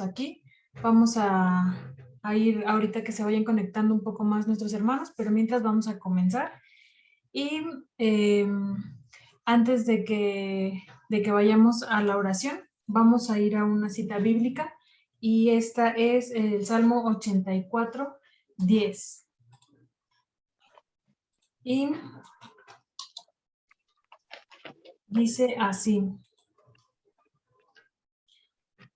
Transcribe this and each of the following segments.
aquí. Vamos a ir ahorita que se vayan conectando un poco más nuestros hermanos, pero mientras vamos a comenzar. Y antes de que vayamos a la oración, vamos a ir a una cita bíblica y esta es el Salmo 84, 10. Y dice así: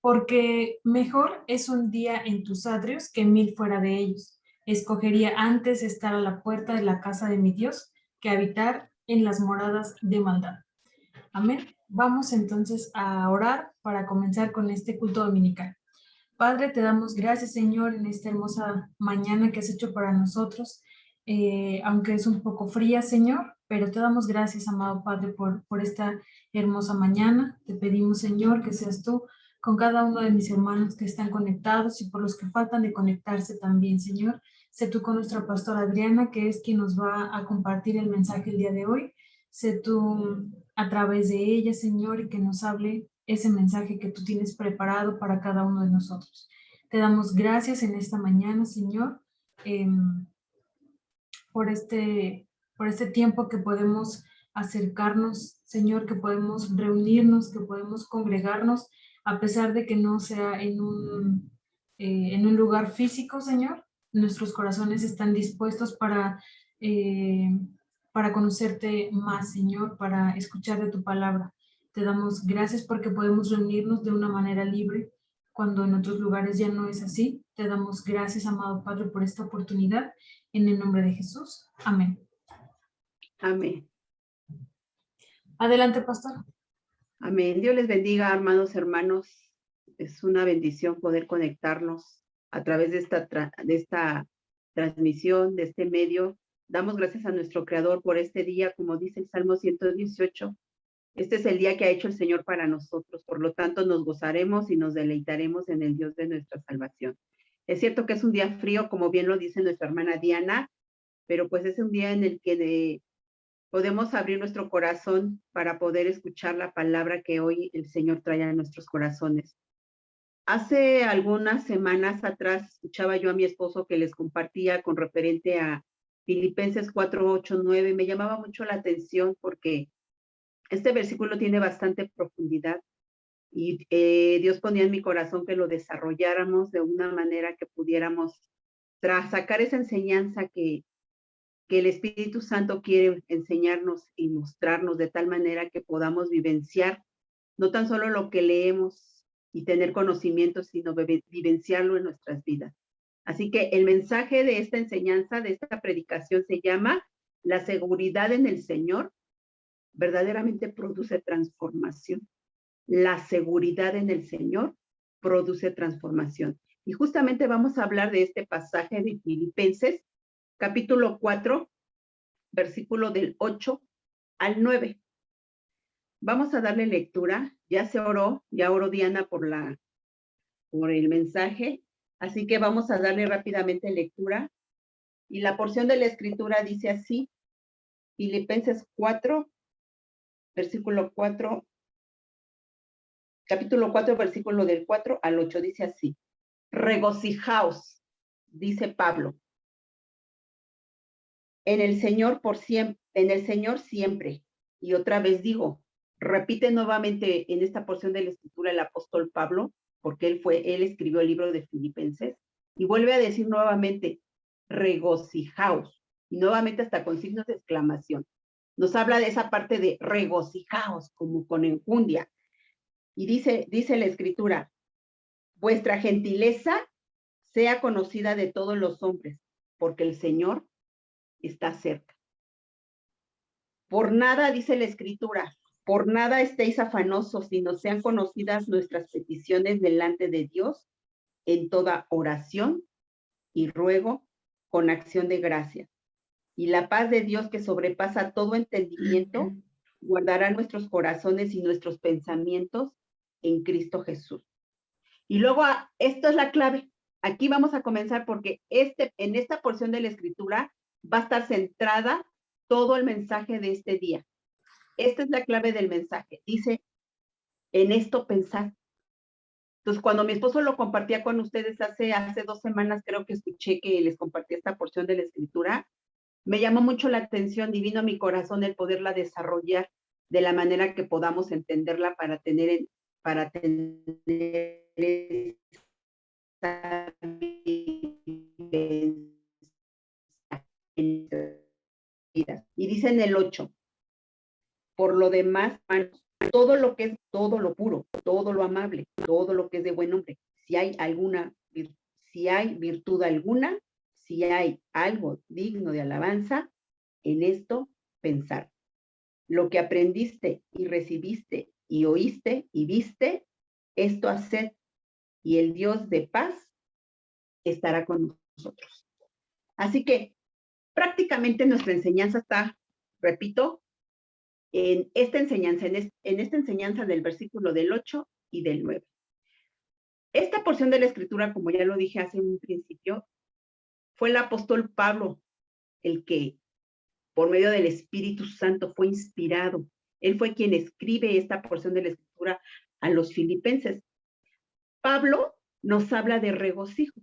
porque mejor es un día en tus atrios que 1000 fuera de ellos. Escogería antes estar a la puerta de la casa de mi Dios que habitar en las moradas de maldad. Amén. Vamos entonces a orar para comenzar con este culto dominical. Padre, te damos gracias, Señor, en esta hermosa mañana que has hecho para nosotros, aunque es un poco fría, Señor, pero te damos gracias, amado Padre, por esta hermosa mañana. Te pedimos, Señor, que seas tú con cada uno de mis hermanos que están conectados y por los que faltan de conectarse también, Señor. Sé tú con nuestra pastora Adriana, que es quien nos va a compartir el mensaje el día de hoy. Sé tú a través de ella, Señor, y que nos hable ese mensaje que tú tienes preparado para cada uno de nosotros. Te damos gracias en esta mañana, Señor, eh, por, este, por este tiempo que podemos acercarnos, Señor, que podemos reunirnos, que podemos congregarnos, a pesar de que no sea en un lugar físico, Señor. Nuestros corazones están dispuestos para conocerte más, Señor, para escuchar de tu palabra. Te damos gracias porque podemos reunirnos de una manera libre cuando en otros lugares ya no es así. Te damos gracias, amado Padre, por esta oportunidad. En el nombre de Jesús. Amén. Amén. Adelante, pastor. Amén. Dios les bendiga, hermanos, hermanos. Es una bendición poder conectarnos a través de esta transmisión, de este medio. Damos gracias a nuestro Creador por este día, como dice el Salmo 118. Este es el día que ha hecho el Señor para nosotros. Por lo tanto, nos gozaremos y nos deleitaremos en el Dios de nuestra salvación. Es cierto que es un día frío, como bien lo dice nuestra hermana Diana, pero pues es un día en el que podemos abrir nuestro corazón para poder escuchar la palabra que hoy el Señor trae a nuestros corazones. Hace algunas semanas atrás escuchaba yo a mi esposo que les compartía con referente a Filipenses 4, 8, 9. Me llamaba mucho la atención porque este versículo tiene bastante profundidad y Dios ponía en mi corazón que lo desarrolláramos de una manera que pudiéramos sacar esa enseñanza que el Espíritu Santo quiere enseñarnos y mostrarnos de tal manera que podamos vivenciar no tan solo lo que leemos y tener conocimiento, sino vivenciarlo en nuestras vidas. Así que el mensaje de esta enseñanza, de esta predicación, se llama La seguridad en el Señor verdaderamente produce transformación. La seguridad en el Señor produce transformación. Y justamente vamos a hablar de este pasaje de Filipenses, capítulo 4, versículo del 8 al 9. Vamos a darle lectura. Ya se oró, ya oró Diana por el mensaje, así que vamos a darle rápidamente lectura. Y la porción de la escritura dice así: Filipenses 4, versículo 4, capítulo 4, versículo del 4 al 8, dice así: regocijaos, dice Pablo, en el Señor siempre. Y otra vez digo, repite nuevamente en esta porción de la escritura el apóstol Pablo, porque él escribió el libro de Filipenses, y vuelve a decir nuevamente, regocijaos, y nuevamente hasta con signos de exclamación. Nos habla de esa parte de regocijaos, como con enjundia. Y dice la escritura, vuestra gentileza sea conocida de todos los hombres, porque el Señor está cerca. Por nada, dice la escritura, por nada estéis afanosos, sino sean conocidas nuestras peticiones delante de Dios en toda oración y ruego con acción de gracias. Y la paz de Dios, que sobrepasa todo entendimiento, guardará nuestros corazones y nuestros pensamientos en Cristo Jesús. Y luego, esto es la clave. Aquí vamos a comenzar porque en esta porción de la escritura va a estar centrada todo el mensaje de este día. Esta es la clave del mensaje. Dice, en esto pensad. Entonces, cuando mi esposo lo compartía con ustedes hace 2 semanas, creo que escuché que les compartí esta porción de la Escritura, me llamó mucho la atención, divino a mi corazón, el poderla desarrollar de la manera que podamos entenderla para tener esta vida. Y dice en el 8, por lo demás, todo lo que es, todo lo puro, todo lo amable, todo lo que es de buen nombre, si hay virtud alguna, si hay algo digno de alabanza, en esto pensar. Lo que aprendiste y recibiste y oíste y viste, esto haced, y el Dios de paz estará con nosotros. Así que prácticamente nuestra enseñanza está, repito, en esta enseñanza, en esta enseñanza del versículo del 8 y del 9. Esta porción de la Escritura, como ya lo dije hace un principio, fue el apóstol Pablo el que, por medio del Espíritu Santo, fue inspirado. Él fue quien escribe esta porción de la Escritura a los filipenses. Pablo nos habla de regocijo.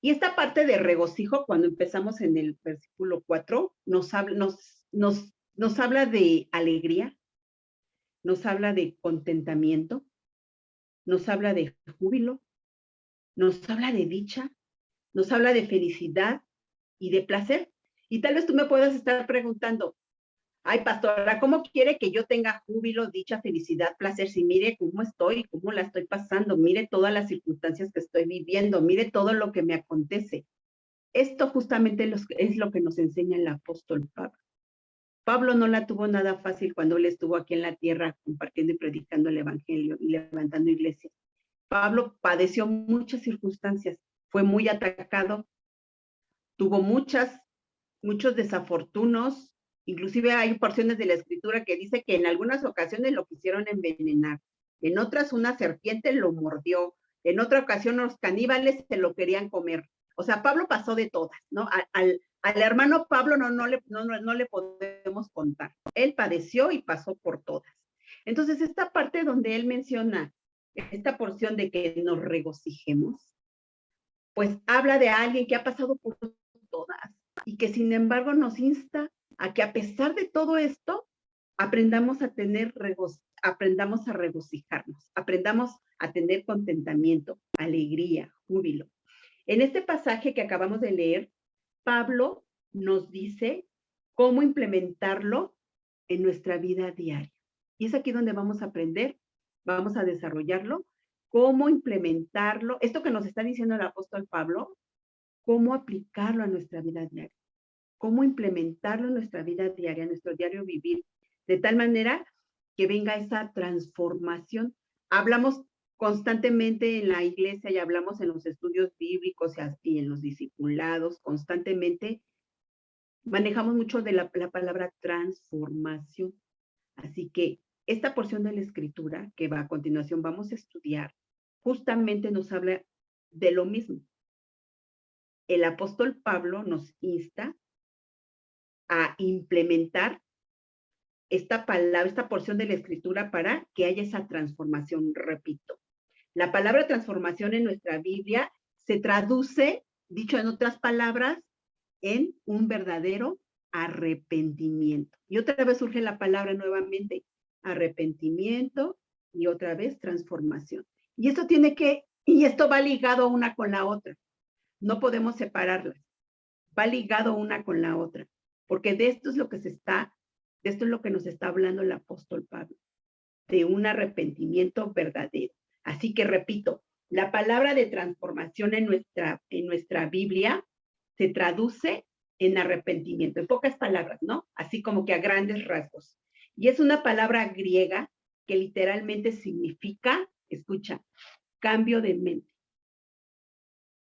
Y esta parte de regocijo, cuando empezamos en el versículo 4, nos habla de alegría, nos habla de contentamiento, nos habla de júbilo, nos habla de dicha, nos habla de felicidad y de placer. Y tal vez tú me puedas estar preguntando, ay, pastora, ¿cómo quiere que yo tenga júbilo, dicha, felicidad, placer? Si mire cómo estoy, cómo la estoy pasando, mire todas las circunstancias que estoy viviendo, mire todo lo que me acontece. Esto justamente es lo que nos enseña el apóstol Pablo. Pablo no la tuvo nada fácil cuando él estuvo aquí en la tierra compartiendo y predicando el evangelio y levantando iglesias. Pablo padeció muchas circunstancias, fue muy atacado, tuvo muchos desafortunos, inclusive hay porciones de la Escritura que dice que en algunas ocasiones lo quisieron envenenar, en otras una serpiente lo mordió, en otra ocasión los caníbales se lo querían comer. O sea, Pablo pasó de todas, ¿no? Al hermano Pablo no le podemos contar. Él padeció y pasó por todas. Entonces, esta parte donde él menciona esta porción de que nos regocijemos, pues habla de alguien que ha pasado por todas y que sin embargo nos insta a que a pesar de todo esto, aprendamos a regocijarnos, aprendamos a tener contentamiento, alegría, júbilo. En este pasaje que acabamos de leer, Pablo nos dice cómo implementarlo en nuestra vida diaria. Y es aquí donde vamos a aprender, vamos a desarrollarlo, cómo implementarlo, esto que nos está diciendo el apóstol Pablo, cómo aplicarlo a nuestra vida diaria, cómo implementarlo en nuestra vida diaria, en nuestro diario vivir, de tal manera que venga esa transformación. Hablamos constantemente en la iglesia y hablamos en los estudios bíblicos y en los discipulados, constantemente manejamos mucho de la palabra transformación. Así que esta porción de la Escritura que va a continuación vamos a estudiar, justamente nos habla de lo mismo. El apóstol Pablo nos insta a implementar esta porción de la Escritura para que haya esa transformación, repito. La palabra transformación en nuestra Biblia se traduce, dicho en otras palabras, en un verdadero arrepentimiento. Y otra vez surge la palabra nuevamente, arrepentimiento y otra vez transformación. Y esto va ligado una con la otra. No podemos separarlas. Va ligado una con la otra, porque de esto es lo que nos está hablando el apóstol Pablo, de un arrepentimiento verdadero. Así que repito, la palabra de transformación en nuestra Biblia se traduce en arrepentimiento, en pocas palabras, ¿no? Así como que a grandes rasgos. Y es una palabra griega que literalmente significa, escucha, cambio de mente.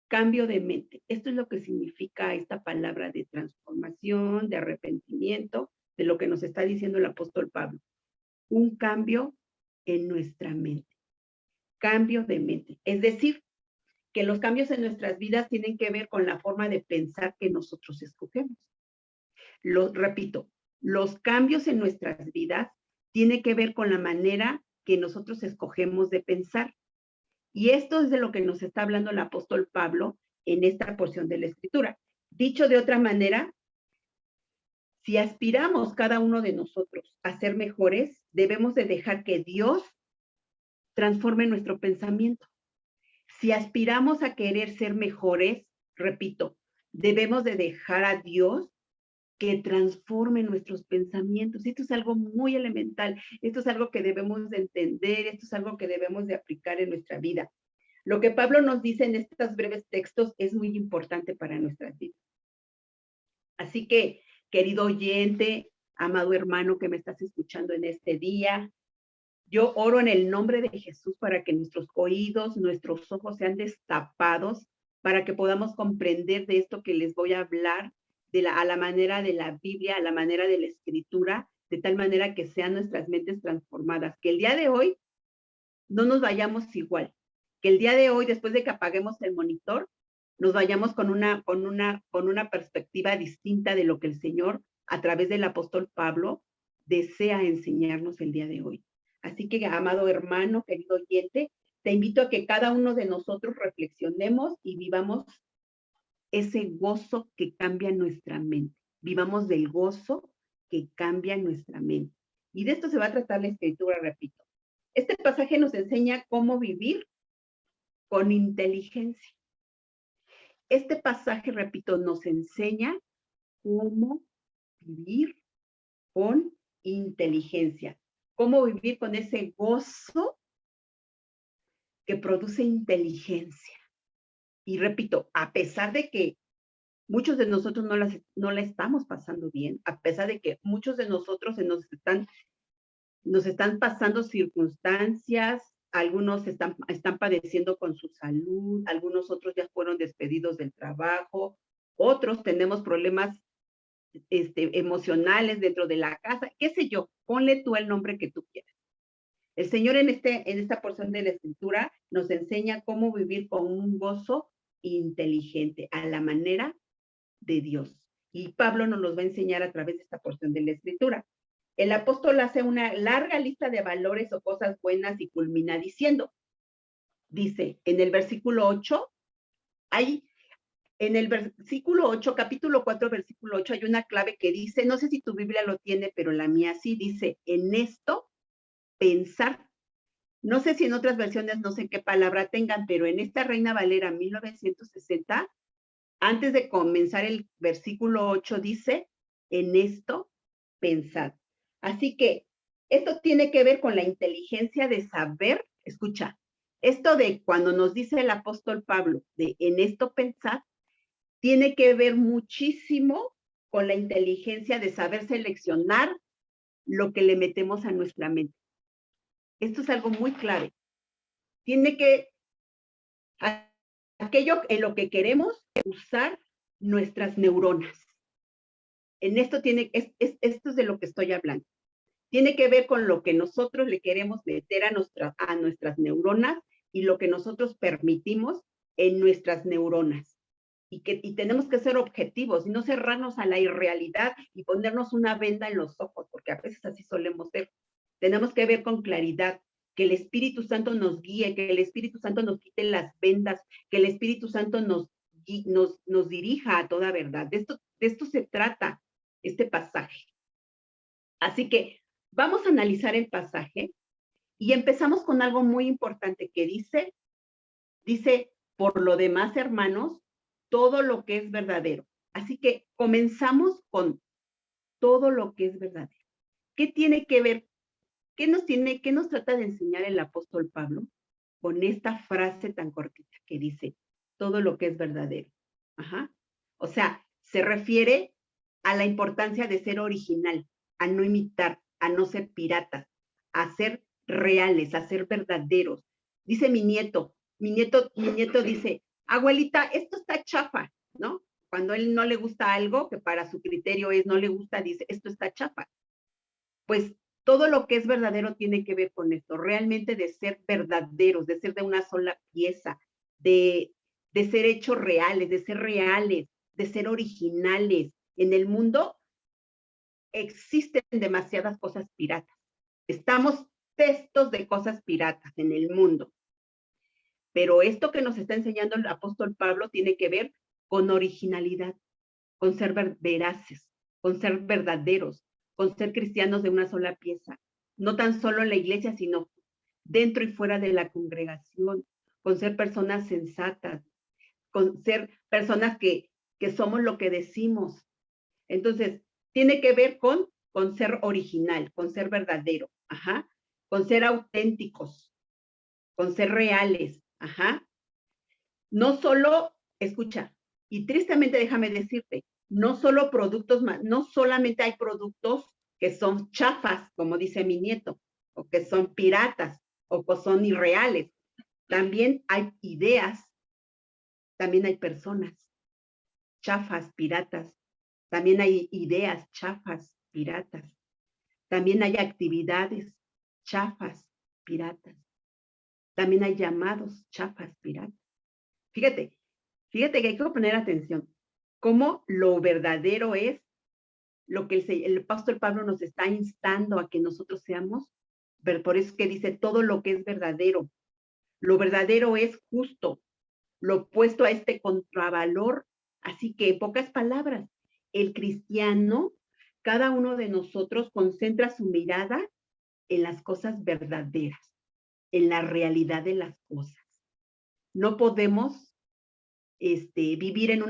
Cambio de mente. Esto es lo que significa esta palabra de transformación, de arrepentimiento, de lo que nos está diciendo el apóstol Pablo. Un cambio en nuestra mente. Cambio de mente. Es decir, que los cambios en nuestras vidas tienen que ver con la forma de pensar que nosotros escogemos. Repito, los cambios en nuestras vidas tienen que ver con la manera que nosotros escogemos de pensar. Y esto es de lo que nos está hablando el apóstol Pablo en esta porción de la Escritura. Dicho de otra manera, si aspiramos cada uno de nosotros a ser mejores, debemos de dejar que Dios transforme nuestro pensamiento. Si aspiramos a querer ser mejores, repito, debemos de dejar a Dios que transforme nuestros pensamientos. Esto es algo muy elemental, esto es algo que debemos de entender, esto es algo que debemos de aplicar en nuestra vida. Lo que Pablo nos dice en estos breves textos es muy importante para nuestras vidas. Así que, querido oyente, amado hermano que me estás escuchando en este día, yo oro en el nombre de Jesús para que nuestros oídos, nuestros ojos sean destapados, para que podamos comprender de esto que les voy a hablar, a la manera de la Biblia, a la manera de la Escritura, de tal manera que sean nuestras mentes transformadas. Que el día de hoy no nos vayamos igual. Que el día de hoy, después de que apaguemos el monitor, nos vayamos con una perspectiva distinta de lo que el Señor, a través del apóstol Pablo, desea enseñarnos el día de hoy. Así que, amado hermano, querido oyente, te invito a que cada uno de nosotros reflexionemos y vivamos ese gozo que cambia nuestra mente. Vivamos del gozo que cambia nuestra mente. Y de esto se va a tratar la Escritura, repito. Este pasaje nos enseña cómo vivir con inteligencia. Este pasaje, repito, nos enseña cómo vivir con inteligencia, cómo vivir con ese gozo que produce inteligencia. Y repito, a pesar de que muchos de nosotros no la estamos pasando bien, a pesar de que muchos de nosotros nos están pasando circunstancias, algunos están padeciendo con su salud, algunos otros ya fueron despedidos del trabajo, otros tenemos problemas emocionales dentro de la casa, qué sé yo, ponle tú el nombre que tú quieras. El Señor en esta porción de la Escritura nos enseña cómo vivir con un gozo inteligente, a la manera de Dios. Y Pablo nos los va a enseñar a través de esta porción de la Escritura. El apóstol hace una larga lista de valores o cosas buenas y culmina diciendo, dice, en el versículo 8, en el versículo 8, capítulo 4, versículo 8, hay una clave que dice, no sé si tu Biblia lo tiene, pero la mía sí, dice, en esto, pensar. No sé si en otras versiones, no sé qué palabra tengan, pero en esta Reina Valera 1960, antes de comenzar el versículo 8, dice, en esto, pensad. Así que esto tiene que ver con la inteligencia de saber, escucha, esto de cuando nos dice el apóstol Pablo, de en esto pensad, tiene que ver muchísimo con la inteligencia de saber seleccionar lo que le metemos a nuestra mente. Esto es algo muy clave. Tiene que, aquello en lo que queremos usar nuestras neuronas. En esto esto es de lo que estoy hablando. Tiene que ver con lo que nosotros le queremos meter a nuestras neuronas y lo que nosotros permitimos en nuestras neuronas. Y tenemos que ser objetivos y no cerrarnos a la irrealidad y ponernos una venda en los ojos, porque a veces así solemos ser. Tenemos que ver con claridad, que el Espíritu Santo nos guíe, que el Espíritu Santo nos quite las vendas, que el Espíritu Santo nos dirija a toda verdad. De esto se trata este pasaje. Así que vamos a analizar el pasaje y empezamos con algo muy importante que dice, por lo demás, hermanos, todo lo que es verdadero. Así que comenzamos con todo lo que es verdadero. ¿Qué tiene que ver? ¿Qué nos trata de enseñar el apóstol Pablo con esta frase tan cortita que dice, todo lo que es verdadero? Ajá. O sea, se refiere a la importancia de ser original, a no imitar, a no ser piratas, a ser reales, a ser verdaderos. Dice mi nieto dice, abuelita, esto está chafa, ¿no? Cuando a él no le gusta algo, que para su criterio no le gusta, dice, esto está chafa. Pues todo lo que es verdadero tiene que ver con esto, realmente de ser verdaderos, de ser de una sola pieza, de ser hechos reales, de ser originales. En el mundo existen demasiadas cosas piratas. Estamos textos de cosas piratas en el mundo. Pero esto que nos está enseñando el apóstol Pablo tiene que ver con originalidad, con ser veraces, con ser verdaderos, con ser cristianos de una sola pieza. No tan solo en la iglesia, sino dentro y fuera de la congregación, con ser personas sensatas, con ser personas que somos lo que decimos. Entonces, tiene que ver con ser original, con ser verdadero, ajá, con ser auténticos, con ser reales, ajá. No solo, escucha, y tristemente déjame decirte, no solo productos, no solamente hay productos que son chafas, como dice mi nieto, o que son piratas, o que son irreales. También hay ideas, también hay personas chafas, piratas, también hay ideas chafas, piratas, también hay actividades chafas, piratas, también hay llamados chafas, piratas. Fíjate que hay que poner atención, cómo lo verdadero es lo que el apóstol Pablo nos está instando a que nosotros seamos, por eso es que dice todo lo que es verdadero. Lo verdadero es justo, lo opuesto a este contravalor. Así que, en pocas palabras, el cristiano, cada uno de nosotros concentra su mirada en las cosas verdaderas, en la realidad de las cosas. No podemos vivir en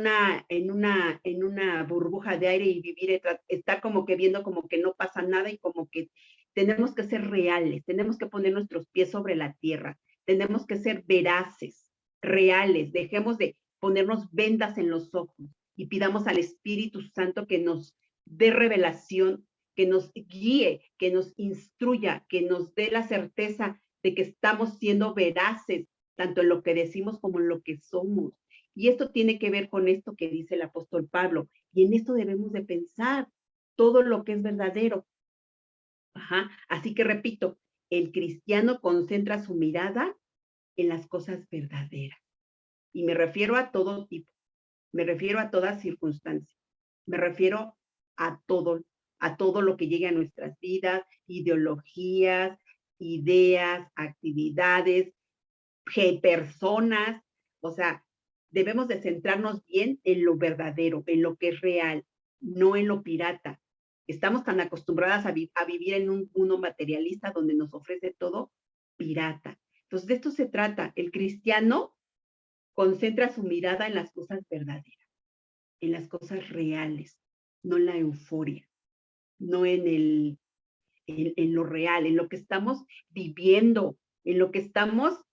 una burbuja de aire y vivir, estar como que viendo como que no pasa nada y como que tenemos que ser reales, tenemos que poner nuestros pies sobre la tierra, tenemos que ser veraces, reales, dejemos de ponernos vendas en los ojos y pidamos al Espíritu Santo que nos dé revelación, que nos guíe, que nos instruya, que nos dé la certeza de que estamos siendo veraces, tanto en lo que decimos como en lo que somos. Y esto tiene que ver con esto que dice el apóstol Pablo. Y en esto debemos de pensar todo lo que es verdadero. Ajá. Así que repito, el cristiano concentra su mirada en las cosas verdaderas. Y me refiero a todo tipo, me refiero a toda circunstancia, me refiero a todo lo que llegue a nuestras vidas, ideologías, ideas, actividades, personas, o sea, debemos de centrarnos bien en lo verdadero, en lo que es real, no en lo pirata. Estamos tan acostumbradas a vivir en un mundo materialista donde nos ofrece todo pirata. Entonces, de esto se trata. El cristiano concentra su mirada en las cosas verdaderas, en las cosas reales, no en la euforia, no en lo real, en lo que estamos viviendo, en lo que estamos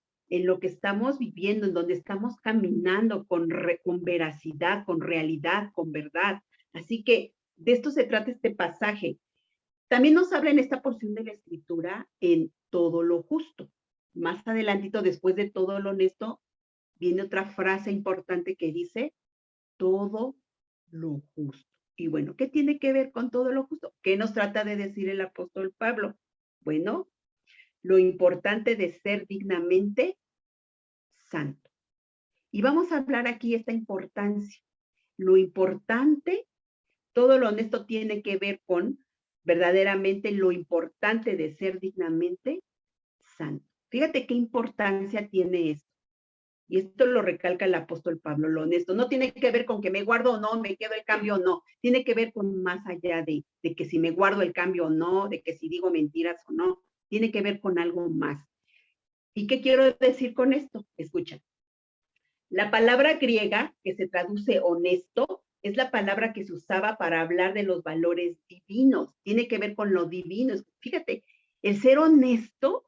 viviendo, en donde estamos caminando con veracidad, con realidad, con verdad. Así que de esto se trata este pasaje. También nos habla en esta porción de la escritura en todo lo justo. Más adelantito, después de todo lo honesto, viene otra frase importante que dice, todo lo justo. Y bueno, ¿qué tiene que ver con todo lo justo? ¿Qué nos trata de decir el apóstol Pablo? Bueno, lo importante de ser dignamente santo. Y vamos a hablar aquí esta importancia. Lo importante, todo lo honesto tiene que ver con verdaderamente lo importante de ser dignamente santo. Fíjate qué importancia tiene esto. Y esto lo recalca el apóstol Pablo, lo honesto. No tiene que ver con que me guardo o no, me quedo el cambio o no. Tiene que ver con más allá de que si me guardo el cambio o no, de que si digo mentiras o no. Tiene que ver con algo más. ¿Y qué quiero decir con esto? Escucha. La palabra griega que se traduce honesto es la palabra que se usaba para hablar de los valores divinos. Tiene que ver con lo divino. Fíjate, el ser honesto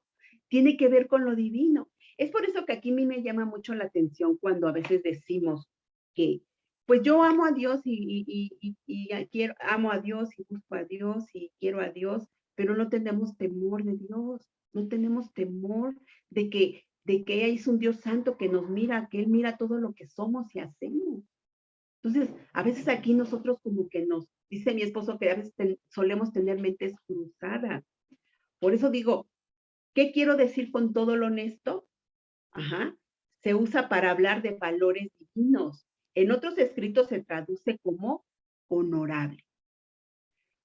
tiene que ver con lo divino. Es por eso que aquí a mí me llama mucho la atención cuando a veces decimos que, pues yo amo a Dios amo a Dios y busco a Dios y quiero a Dios, pero no tenemos temor de Dios, no tenemos temor de que es un Dios santo que nos mira, que Él mira todo lo que somos y hacemos. Entonces, a veces aquí nosotros como que dice mi esposo que a veces solemos tener mentes cruzadas. Por eso digo, ¿qué quiero decir con todo lo honesto? Ajá, se usa para hablar de valores divinos. En otros escritos se traduce como honorable.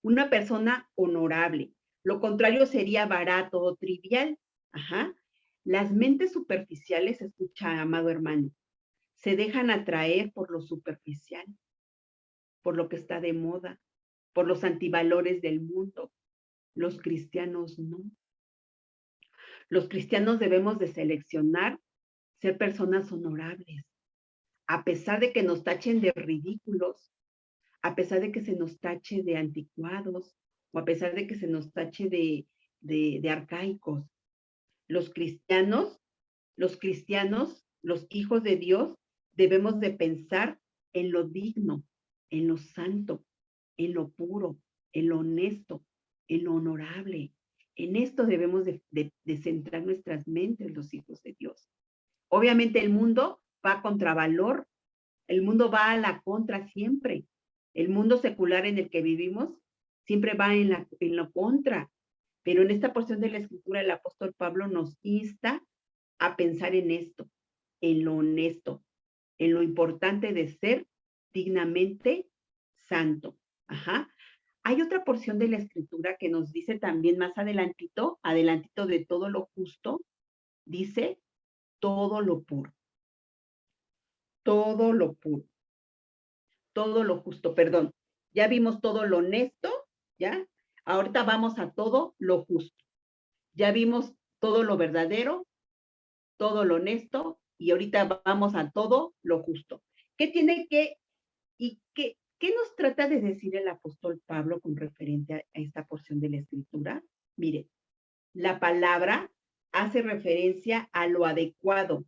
Una persona honorable. Lo contrario sería barato o trivial. Ajá. Las mentes superficiales, escucha, amado hermano, se dejan atraer por lo superficial, por lo que está de moda, por los antivalores del mundo. Los cristianos no. Los cristianos debemos de seleccionar ser personas honorables, a pesar de que nos tachen de ridículos, a pesar de que se nos tache de anticuados, o a pesar de que se nos tache de arcaicos. Los cristianos, los hijos de Dios, debemos de pensar en lo digno, en lo santo, en lo puro, en lo honesto, en lo honorable. En esto debemos de centrar nuestras mentes, los hijos de Dios. Obviamente el mundo va a contravalor, el mundo va a la contra siempre. El mundo secular en el que vivimos siempre va en la contra. Pero en esta porción de la Escritura el apóstol Pablo nos insta a pensar en esto, en lo honesto, en lo importante de ser dignamente santo. Ajá. Hay otra porción de la Escritura que nos dice también más adelantito de todo lo justo, dice todo lo puro, todo lo puro, todo lo justo, perdón. Ya vimos todo lo honesto, ¿ya? Ahorita vamos a todo lo justo. Ya vimos todo lo verdadero, todo lo honesto, y ahorita vamos a todo lo justo. ¿Qué tiene que, y qué nos trata de decir el apóstol Pablo con referente a esta porción de la Escritura? Mire, la palabra hace referencia a lo adecuado,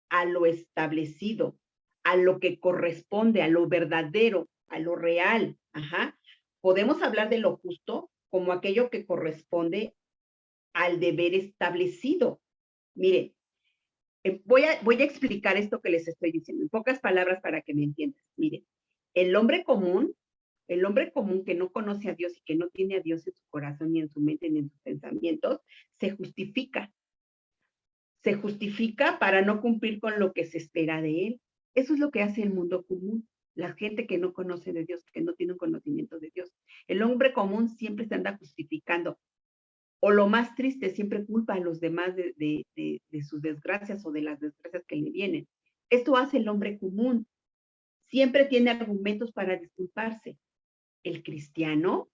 a lo establecido, a lo que corresponde, a lo verdadero, a lo real. Ajá. Podemos hablar de lo justo como aquello que corresponde al deber establecido. Mire, voy a explicar esto que les estoy diciendo en pocas palabras para que me entiendan. Mire, el hombre común que no conoce a Dios y que no tiene a Dios en su corazón, ni en su mente, ni en sus pensamientos, se justifica. Se justifica para no cumplir con lo que se espera de él. Eso es lo que hace el mundo común. La gente que no conoce de Dios, que no tiene un conocimiento de Dios. El hombre común siempre se anda justificando. O lo más triste, siempre culpa a los demás de sus desgracias o de las desgracias que le vienen. Esto hace el hombre común. Siempre tiene argumentos para disculparse. El cristiano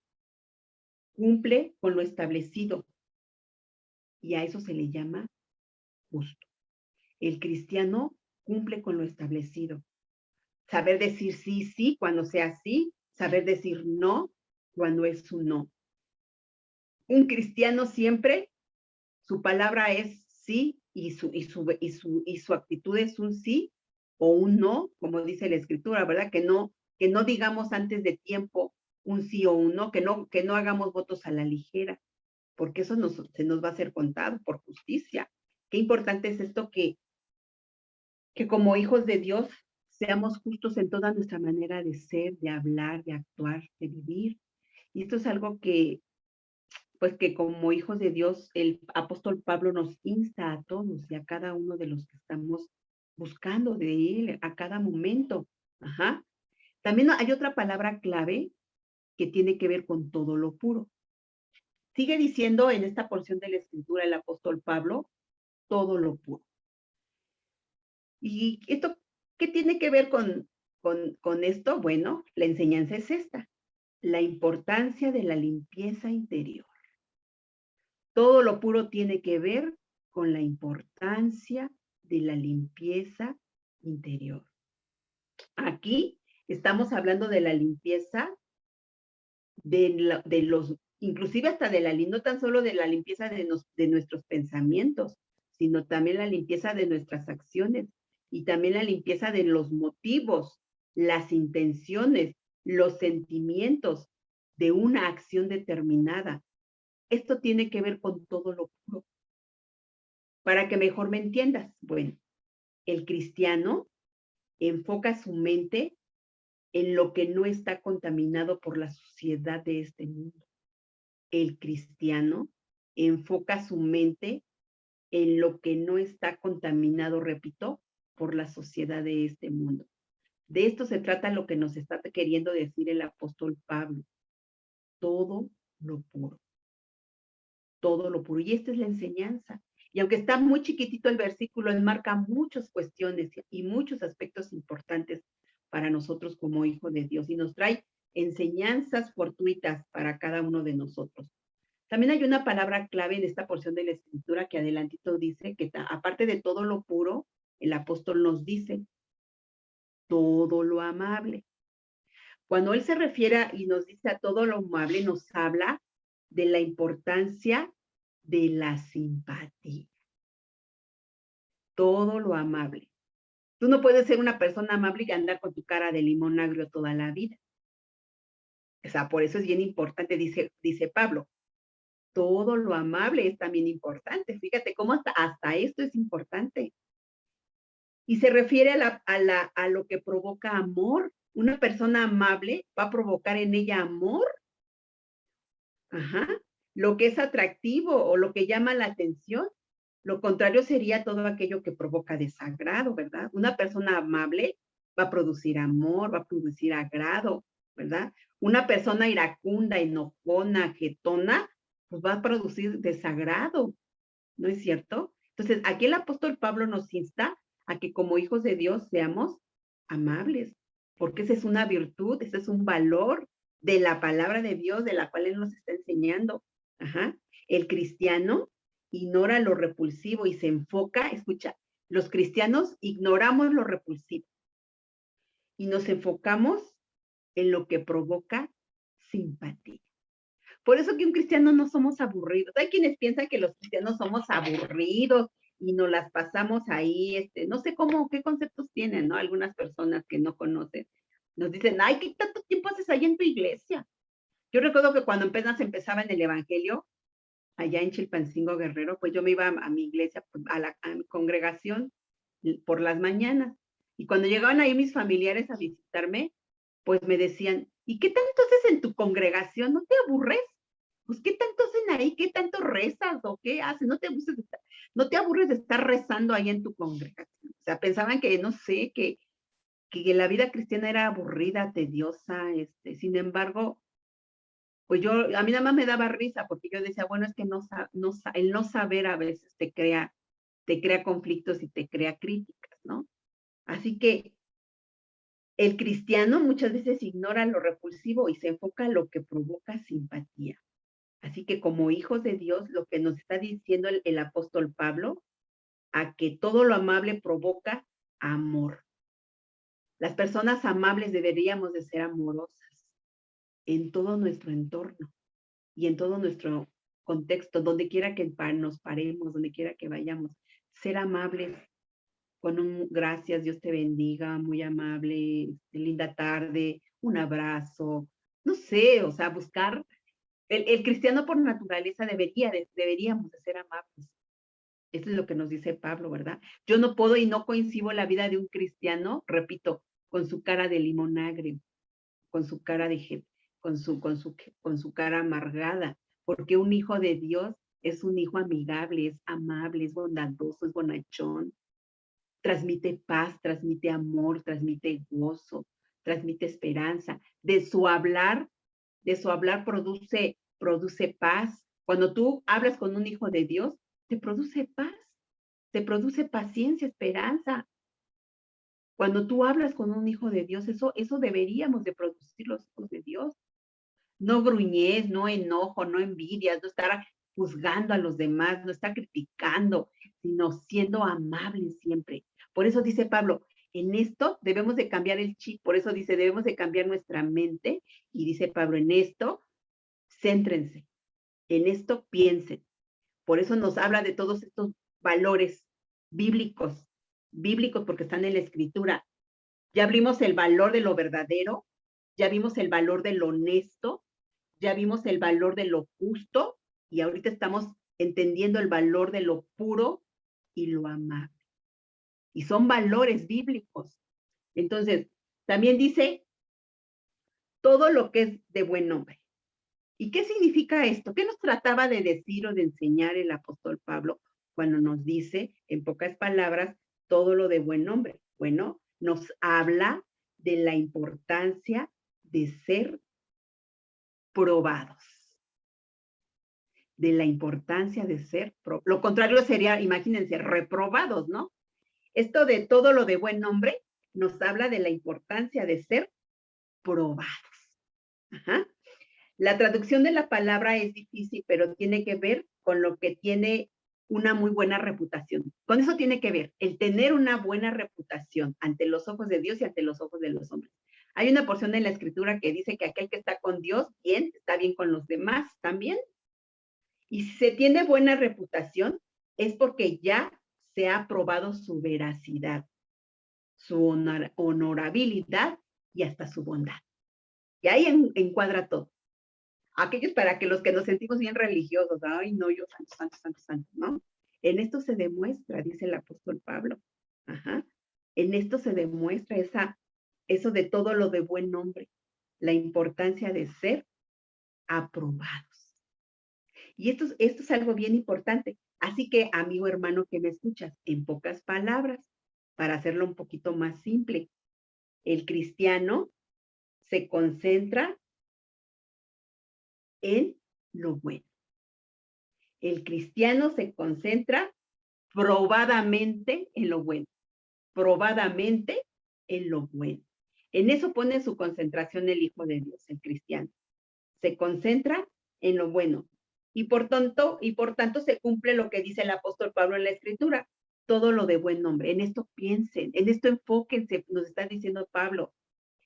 cumple con lo establecido y a eso se le llama justo. El cristiano cumple con lo establecido. Saber decir sí, sí, cuando sea sí. Saber decir no, cuando es un no. Un cristiano siempre, su palabra es sí y su actitud es un sí o un no, como dice la Escritura, ¿verdad? Que no digamos antes de tiempo un sí o un no, que no hagamos votos a la ligera, porque eso se nos va a hacer contado por justicia. Qué importante es esto que como hijos de Dios seamos justos en toda nuestra manera de ser, de hablar, de actuar, de vivir. Y esto es algo que, pues que como hijos de Dios, el apóstol Pablo nos insta a todos y a cada uno de los que estamos buscando de él a cada momento. Ajá. También hay otra palabra clave que tiene que ver con todo lo puro. Sigue diciendo en esta porción de la Escritura el apóstol Pablo, todo lo puro. ¿Y esto qué tiene que ver con esto? Bueno, la enseñanza es esta, la importancia de la limpieza interior. Todo lo puro tiene que ver con la importancia de la limpieza interior. Aquí estamos hablando de la limpieza de los, inclusive hasta de la, no tan solo de la limpieza de nuestros pensamientos, sino también la limpieza de nuestras acciones y también la limpieza de los motivos, las intenciones, los sentimientos de una acción determinada. Esto tiene que ver con todo lo puro. Para que mejor me entiendas, bueno, el cristiano enfoca su mente en lo que no está contaminado por la suciedad de este mundo. El cristiano enfoca su mente en lo que no está contaminado, repito, por la sociedad de este mundo. De esto se trata lo que nos está queriendo decir el apóstol Pablo. Todo lo puro. Todo lo puro. Y esta es la enseñanza. Y aunque está muy chiquitito el versículo, enmarca muchas cuestiones y muchos aspectos importantes para nosotros como hijos de Dios y nos trae enseñanzas fortuitas para cada uno de nosotros. También hay una palabra clave en esta porción de la Escritura que adelantito dice que aparte de todo lo puro, el apóstol nos dice todo lo amable. Cuando él se refiere y nos dice a todo lo amable, nos habla de la importancia de la simpatía. Todo lo amable. Tú no puedes ser una persona amable y andar con tu cara de limón agrio toda la vida. O sea, por eso es bien importante, dice Pablo, todo lo amable es también importante. Fíjate cómo hasta esto es importante. Y se refiere a lo que provoca amor. Una persona amable va a provocar en ella amor. Ajá. Lo que es atractivo o lo que llama la atención. Lo contrario sería todo aquello que provoca desagrado, ¿verdad? Una persona amable va a producir amor, va a producir agrado, ¿verdad? Una persona iracunda, enojona, jetona, pues va a producir desagrado, ¿no es cierto? Entonces, aquí el apóstol Pablo nos insta a que como hijos de Dios seamos amables, porque esa es una virtud, ese es un valor de la palabra de Dios, de la cual Él nos está enseñando. Ajá. El cristiano ignora lo repulsivo y se enfoca, escucha, los cristianos ignoramos lo repulsivo y nos enfocamos en lo que provoca simpatía. Por eso que un cristiano no somos aburridos. Hay quienes piensan que los cristianos somos aburridos y nos las pasamos ahí, no sé qué conceptos tienen, ¿no? Algunas personas que no conocen nos dicen, ay, ¿qué tanto tiempo haces ahí en tu iglesia? Yo recuerdo que cuando apenas empezaba en el evangelio, allá en Chilpancingo Guerrero, pues yo me iba a mi iglesia, pues, a mi congregación por las mañanas. Y cuando llegaban ahí mis familiares a visitarme, pues me decían, ¿y qué tanto haces en tu congregación? ¿No te aburres? Pues, ¿qué tanto hacen ahí? ¿Qué tanto rezas o qué haces? No te aburres de estar rezando ahí en tu congregación. O sea, pensaban que, no sé, que la vida cristiana era aburrida, tediosa, sin embargo, pues a mí nada más me daba risa porque yo decía, bueno, es que el no saber a veces te crea conflictos y te crea críticas, ¿no? Así que el cristiano muchas veces ignora lo repulsivo y se enfoca en lo que provoca simpatía. Así que como hijos de Dios, lo que nos está diciendo el apóstol Pablo, a que todo lo amable provoca amor. Las personas amables deberíamos de ser amorosas en todo nuestro entorno y en todo nuestro contexto, donde quiera que nos paremos, donde quiera que vayamos. Ser amables con un gracias, Dios te bendiga, muy amable, linda tarde, un abrazo, no sé, o sea, buscar. El cristiano por naturaleza deberíamos de ser amables. Esto es lo que nos dice Pablo, ¿verdad? Yo no puedo y no coincido la vida de un cristiano, repito, con su cara de limón agrio, con su cara con su cara amargada, porque un hijo de Dios es un hijo amigable, es amable, es bondadoso, es bonachón, transmite paz, transmite amor, transmite gozo, transmite esperanza. De su hablar produce paz. Cuando tú hablas con un hijo de Dios, te produce paz, te produce paciencia, esperanza. Cuando tú hablas con un hijo de Dios, eso deberíamos de producir los hijos de Dios. No gruñez, no enojo, no envidias, no estar juzgando a los demás, no estar criticando, sino siendo amables siempre. Por eso dice Pablo, en esto debemos de cambiar el chip, por eso dice, debemos de cambiar nuestra mente, y dice Pablo, en esto, céntrense, en esto piensen. Por eso nos habla de todos estos valores bíblicos porque están en la Escritura. Ya vimos el valor de lo verdadero, ya vimos el valor de lo honesto, ya vimos el valor de lo justo, y ahorita estamos entendiendo el valor de lo puro y lo amable. Y son valores bíblicos. Entonces, también dice todo lo que es de buen nombre. ¿Y qué significa esto? ¿Qué nos trataba de decir o de enseñar el apóstol Pablo cuando nos dice, en pocas palabras, todo lo de buen nombre? Bueno, nos habla de la importancia de ser probados. de la importancia de ser, lo contrario sería, imagínense, reprobados, ¿no? Esto de todo lo de buen nombre nos habla de la importancia de ser probados. Ajá. La traducción de la palabra es difícil, pero tiene que ver con lo que tiene una muy buena reputación. Con eso tiene que ver el tener una buena reputación ante los ojos de Dios y ante los ojos de los hombres. Hay una porción en la escritura que dice que aquel que está con Dios, bien, está bien con los demás también. Y si se tiene buena reputación, es porque ya se ha probado su veracidad, su honorabilidad y hasta su bondad. Y ahí encuadra todo. Aquellos para que los que nos sentimos bien religiosos, ay, no, yo santo, santo, santo, santo, ¿no? En esto se demuestra, dice el apóstol Pablo. Ajá. En esto se demuestra eso de todo lo de buen nombre, la importancia de ser aprobados. Y esto es algo bien importante. Así que, amigo hermano que me escuchas, en pocas palabras, para hacerlo un poquito más simple, el cristiano se concentra en lo bueno. El cristiano se concentra probadamente en lo bueno, probadamente en lo bueno. En eso pone su concentración el Hijo de Dios, el cristiano. Se concentra en lo bueno. Y por tanto se cumple lo que dice el apóstol Pablo en la Escritura, todo lo de buen nombre. En esto piensen, en esto enfóquense, nos está diciendo Pablo.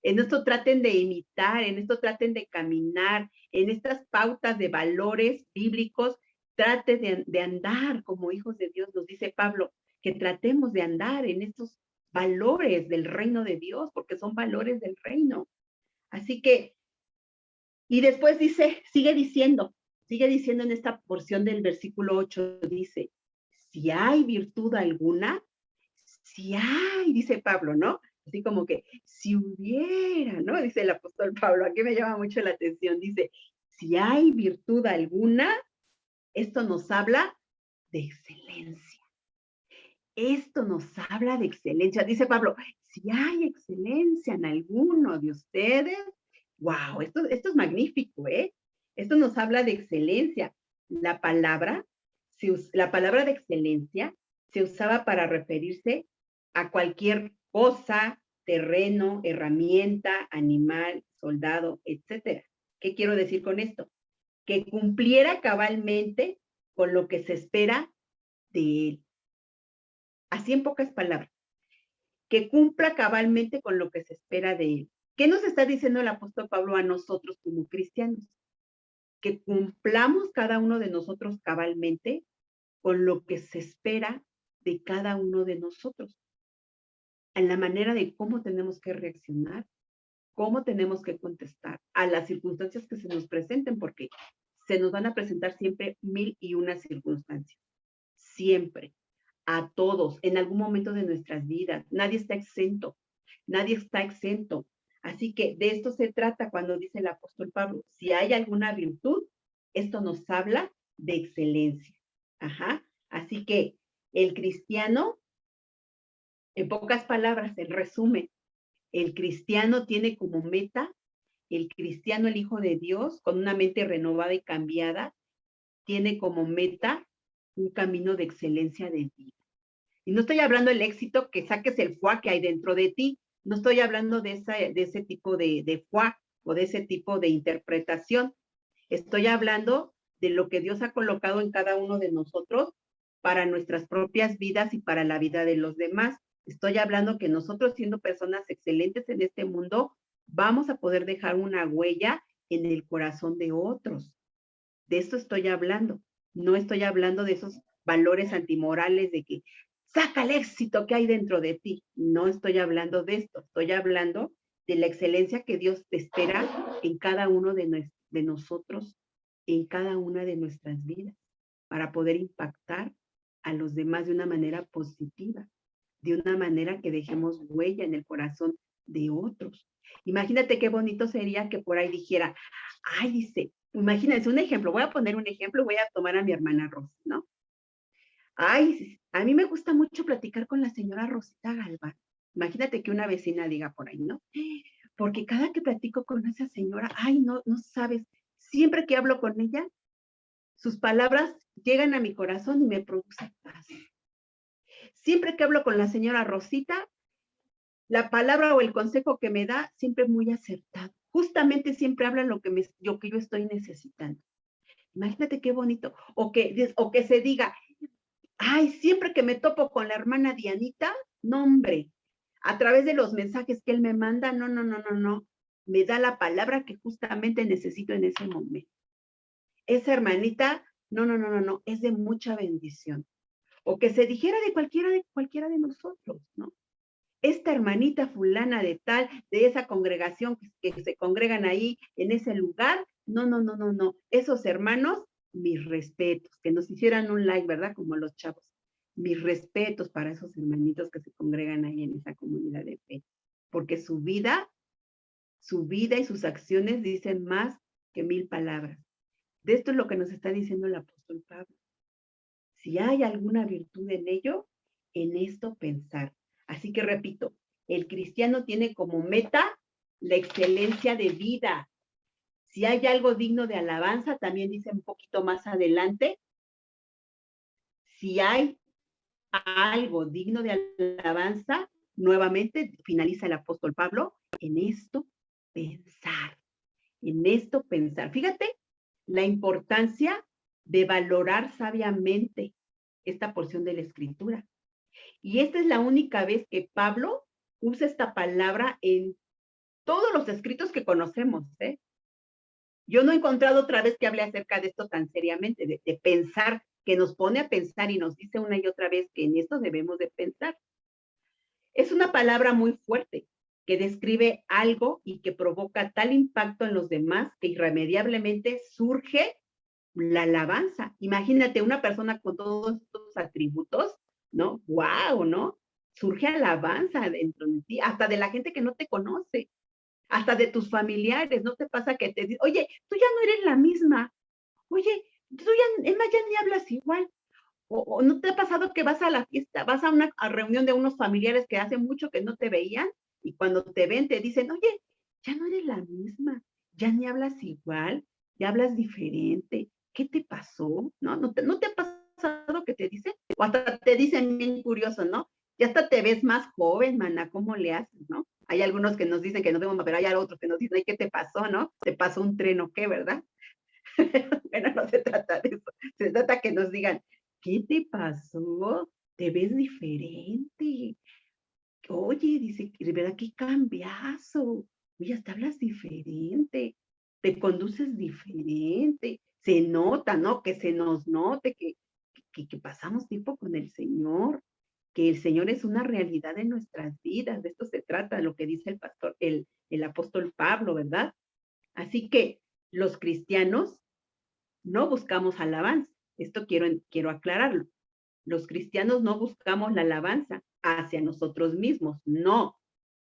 En esto traten de imitar, en esto traten de caminar, en estas pautas de valores bíblicos, traten de andar como hijos de Dios, nos dice Pablo, que tratemos de andar en estos valores del reino de Dios, porque son valores del reino. Así que, y después dice, sigue diciendo en esta porción del versículo 8, dice, si hay virtud alguna, si hay, dice Pablo, ¿no? Así como que, si hubiera, ¿no? Dice el apóstol Pablo, aquí me llama mucho la atención, dice, si hay virtud alguna, esto nos habla de excelencia. Esto nos habla de excelencia. Dice Pablo, si hay excelencia en alguno de ustedes, wow, esto es magnífico, ¿eh? Esto nos habla de excelencia. La palabra de excelencia se usaba para referirse a cualquier cosa, terreno, herramienta, animal, soldado, etcétera. ¿Qué quiero decir con esto? Que cumpliera cabalmente con lo que se espera de él. Así en pocas palabras, que cumpla cabalmente con lo que se espera de él. ¿Qué nos está diciendo el apóstol Pablo a nosotros como cristianos? Que cumplamos cada uno de nosotros cabalmente con lo que se espera de cada uno de nosotros, en la manera de cómo tenemos que reaccionar, cómo tenemos que contestar a las circunstancias que se nos presenten, porque se nos van a presentar siempre 1001 circunstancias, siempre, a todos, en algún momento de nuestras vidas. Nadie está exento, nadie está exento. Así que de esto se trata cuando dice el apóstol Pablo, si hay alguna virtud, esto nos habla de excelencia. Ajá. Así que el cristiano, en pocas palabras, en resumen, el cristiano tiene como meta, el cristiano, el Hijo de Dios, con una mente renovada y cambiada, tiene como meta un camino de excelencia de vida. Y no estoy hablando del éxito que saques el foie que hay dentro de ti, no estoy hablando de ese tipo de foie o de ese tipo de interpretación. Estoy hablando de lo que Dios ha colocado en cada uno de nosotros para nuestras propias vidas y para la vida de los demás. Estoy hablando que nosotros, siendo personas excelentes en este mundo, vamos a poder dejar una huella en el corazón de otros. De esto estoy hablando. No estoy hablando de esos valores antimorales de que saca el éxito que hay dentro de ti. No estoy hablando de esto. Estoy hablando de la excelencia que Dios te espera en cada uno de nosotros, en cada una de nuestras vidas, para poder impactar a los demás de una manera positiva, de una manera que dejemos huella en el corazón de otros. Imagínate qué bonito sería que por ahí dijera, ay, dice, imagínense un ejemplo, voy a poner un ejemplo, voy a tomar a mi hermana Rosy, ¿no? Ay, a mí me gusta mucho platicar con la señora Rosita Galván. Imagínate que una vecina diga por ahí, ¿no? Porque cada que platico con esa señora, ay, no sabes, siempre que hablo con ella, Sus palabras llegan a mi corazón y me producen paz. Siempre que hablo con la señora Rosita, la palabra o el consejo que me da siempre es muy acertado. Justamente siempre habla lo que yo estoy necesitando. Imagínate qué bonito. O que se diga, ay, siempre que me topo con la hermana Dianita, no, hombre, a través de los mensajes que él me manda, no, me da la palabra que justamente necesito en ese momento. Esa hermanita, no, es de mucha bendición. O que se dijera de cualquiera de nosotros, ¿no? Esta hermanita fulana de tal, de esa congregación que se congregan ahí en ese lugar, no. Esos hermanos, mis respetos, que nos hicieran un like, ¿verdad? Como los chavos. Mis respetos para esos hermanitos que se congregan ahí en esa comunidad de fe. Porque su vida y sus acciones dicen más que 1000 palabras. De esto es lo que nos está diciendo el apóstol Pablo. Si hay alguna virtud en ello, en esto pensar. Así que repito, el cristiano tiene como meta la excelencia de vida. Si hay algo digno de alabanza, también dice un poquito más adelante, si hay algo digno de alabanza, nuevamente finaliza el apóstol Pablo, en esto pensar, en esto pensar. Fíjate la importancia de valorar sabiamente esta porción de la escritura. Y esta es la única vez que Pablo usa esta palabra en todos los escritos que conocemos, ¿eh? Yo no he encontrado otra vez que hable acerca de esto tan seriamente, de pensar, que nos pone a pensar y nos dice una y otra vez que en esto debemos de pensar. Es una palabra muy fuerte que describe algo y que provoca tal impacto en los demás que irremediablemente surge la alabanza. Imagínate una persona con todos estos atributos, ¿no? ¡Wow!, ¿no? Surge alabanza dentro de ti, hasta de la gente que no te conoce, hasta de tus familiares. ¿No te pasa que te dicen, oye, tú ya no eres la misma? Oye, tú ya, es más, ya ni hablas igual. O ¿no te ha pasado que vas a la fiesta, vas a una reunión de unos familiares que hace mucho que no te veían y cuando te ven te dicen, oye, ya no eres la misma, ya ni hablas igual, ya hablas diferente, ¿qué te pasó? ¿No te ha pasado que te dicen? O hasta te dicen bien curioso, ¿no? Ya hasta te ves más joven, mana, ¿cómo le haces, no? Hay algunos que nos dicen que nos vemos, pero hay otros que nos dicen, ay, ¿qué te pasó, no? ¿Te pasó un tren o qué, verdad? Bueno, no se trata de eso, se trata que nos digan, ¿qué te pasó? Te ves diferente. Oye, dice, de verdad, qué cambiazo. Oye, hasta hablas diferente, te conduces diferente. Se nota, ¿no? Que se nos note que pasamos tiempo con el Señor, que el Señor es una realidad en nuestras vidas. De esto se trata, lo que dice el pastor, el apóstol Pablo, ¿verdad? Así que los cristianos no buscamos alabanza. Esto quiero aclararlo. Los cristianos no buscamos la alabanza hacia nosotros mismos, no,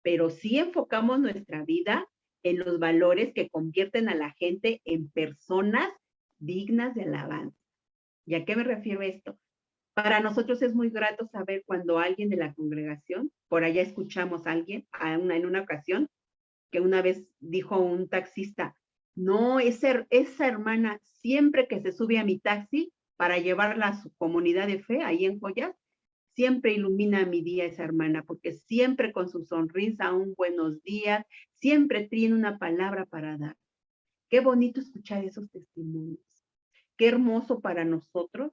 pero sí enfocamos nuestra vida en los valores que convierten a la gente en personas dignas de alabanza. ¿Y a qué me refiero esto? Para nosotros es muy grato saber cuando alguien de la congregación, por allá escuchamos a alguien en una ocasión, que una vez dijo un taxista, no, esa hermana siempre que se sube a mi taxi para llevarla a su comunidad de fe ahí en Joyas, siempre ilumina mi día esa hermana, porque siempre con su sonrisa, un buenos días, siempre tiene una palabra para dar. Qué bonito escuchar esos testimonios. Qué hermoso para nosotros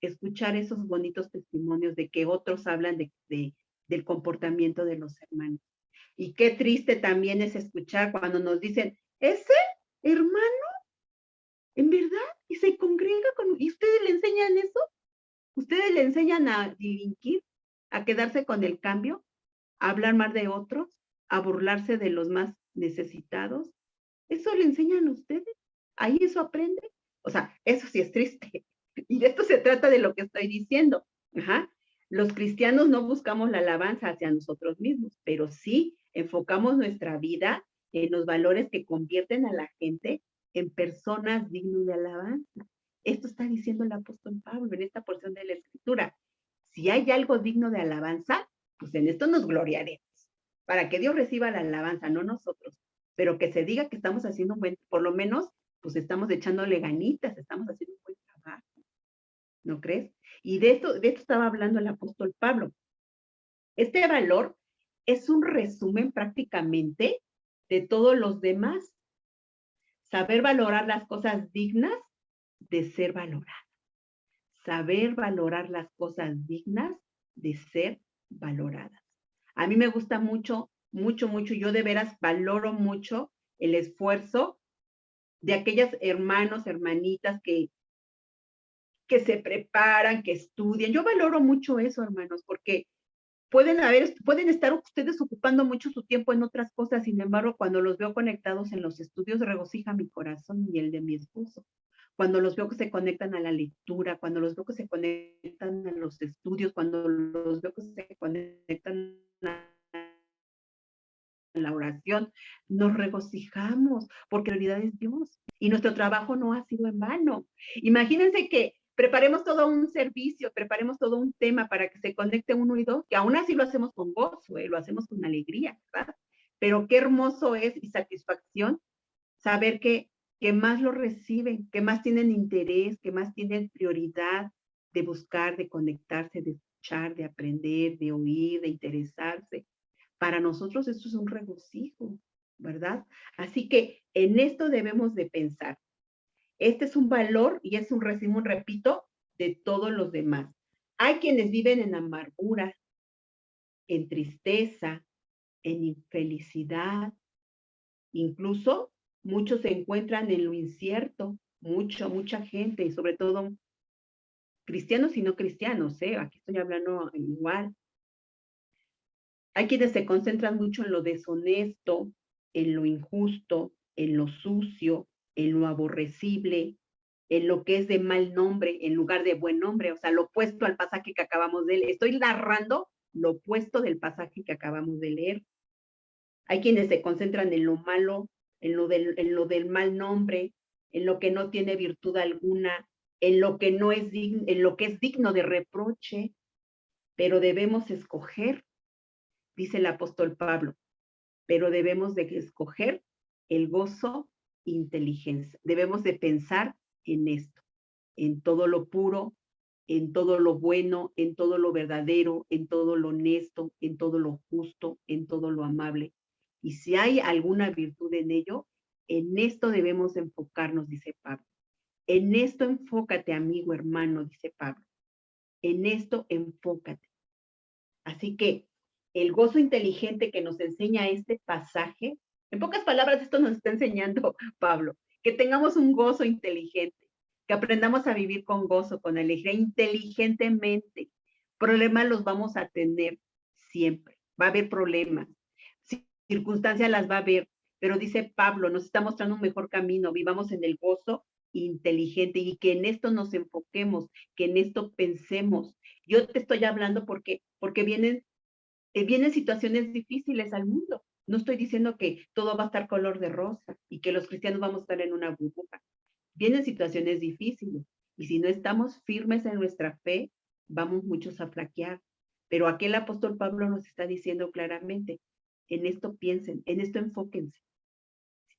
escuchar esos bonitos testimonios de que otros hablan del comportamiento de los hermanos. Y qué triste también es escuchar cuando nos dicen, ese hermano, en verdad, y se congrega ¿y ustedes le enseñan eso? ¿Ustedes le enseñan a delinquir, a quedarse con el cambio, a hablar más de otros, a burlarse de los más necesitados? ¿Eso le enseñan a ustedes? ¿Ahí eso aprende? O sea, eso sí es triste. Y de esto se trata de lo que estoy diciendo. Ajá. Los cristianos no buscamos la alabanza hacia nosotros mismos, pero sí enfocamos nuestra vida en los valores que convierten a la gente en personas dignas de alabanza. Esto está diciendo el apóstol Pablo en esta porción de la escritura. Si hay algo digno de alabanza, pues en esto nos gloriaremos. Para que Dios reciba la alabanza, no nosotros, pero que se diga que estamos haciendo un buen, por lo menos, pues estamos echándole ganitas, estamos haciendo un buen trabajo. ¿no crees? Y de esto estaba hablando el apóstol Pablo. Este valor es un resumen prácticamente de todos los demás. Saber valorar las cosas dignas de ser valoradas. Saber valorar las cosas dignas de ser valoradas. A mí me gusta mucho, mucho, mucho. Yo de veras valoro mucho el esfuerzo de aquellas hermanos, hermanitas que se preparan, que estudian. Yo valoro mucho eso, hermanos, porque pueden estar ustedes ocupando mucho su tiempo en otras cosas, sin embargo, cuando los veo conectados en los estudios, regocija mi corazón y el de mi esposo. Cuando los veo que se conectan a la lectura, cuando los veo que se conectan a los estudios, cuando los veo que se conectan a la oración, nos regocijamos porque la realidad es Dios y nuestro trabajo no ha sido en vano. Imagínense que preparemos todo un servicio, preparemos todo un tema para que se conecte uno y dos, que aún así lo hacemos con gozo, lo hacemos con alegría, ¿verdad? Pero qué hermoso es y satisfacción saber que más lo reciben, que más tienen interés, que más tienen prioridad de buscar, de conectarse, de escuchar, de aprender, de oír, de interesarse. Para nosotros esto es un regocijo, ¿verdad? Así que en esto debemos de pensar. Este es un valor y es un resumen, repito, de todos los demás. Hay quienes viven en amargura, en tristeza, en infelicidad. Incluso muchos se encuentran en lo incierto, mucha gente, y sobre todo cristianos y no cristianos, aquí estoy hablando igual. Hay quienes se concentran mucho en lo deshonesto, en lo injusto, en lo sucio, en lo aborrecible, en lo que es de mal nombre, en lugar de buen nombre, o sea, lo opuesto al pasaje que acabamos de leer. Estoy narrando lo opuesto del pasaje que acabamos de leer. Hay quienes se concentran en lo malo, en lo del mal nombre, en lo que no tiene virtud alguna, en lo que no es digno, en lo que es digno de reproche, pero debemos escoger, dice el apóstol Pablo, pero debemos de escoger el gozo inteligencia. Debemos de pensar en esto, en todo lo puro, en todo lo bueno, en todo lo verdadero, en todo lo honesto, en todo lo justo, en todo lo amable. Y si hay alguna virtud en ello, en esto debemos enfocarnos, dice Pablo. En esto enfócate, amigo, hermano, dice Pablo. En esto enfócate. Así que el gozo inteligente que nos enseña este pasaje, en pocas palabras, esto nos está enseñando Pablo, que tengamos un gozo inteligente, que aprendamos a vivir con gozo, con alegría, inteligentemente. Problemas los vamos a tener siempre, va a haber problemas, circunstancias las va a haber, pero dice Pablo, nos está mostrando un mejor camino, vivamos en el gozo inteligente y que en esto nos enfoquemos, que en esto pensemos. Yo te estoy hablando porque vienen situaciones difíciles al mundo. No estoy diciendo que todo va a estar color de rosa y que los cristianos vamos a estar en una burbuja. Vienen situaciones difíciles y si no estamos firmes en nuestra fe, vamos muchos a flaquear. Pero aquí el apóstol Pablo nos está diciendo claramente, en esto piensen, en esto enfóquense.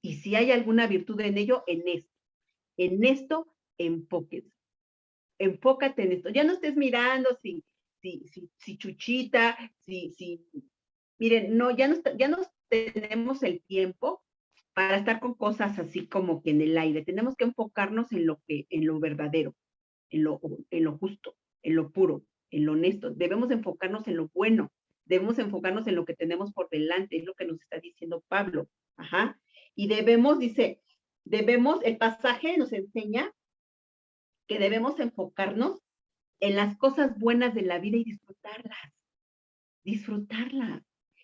Y si hay alguna virtud en ello, en esto enfóquense. Enfócate en esto. Ya no estés mirando si Chuchita, miren, no, ya no tenemos el tiempo para estar con cosas así como que en el aire. Tenemos que enfocarnos en lo verdadero, en lo justo, en lo puro, en lo honesto. Debemos enfocarnos en lo bueno, debemos enfocarnos en lo que tenemos por delante, es lo que nos está diciendo Pablo. Ajá. Y el pasaje nos enseña que debemos enfocarnos en las cosas buenas de la vida y disfrutarlas,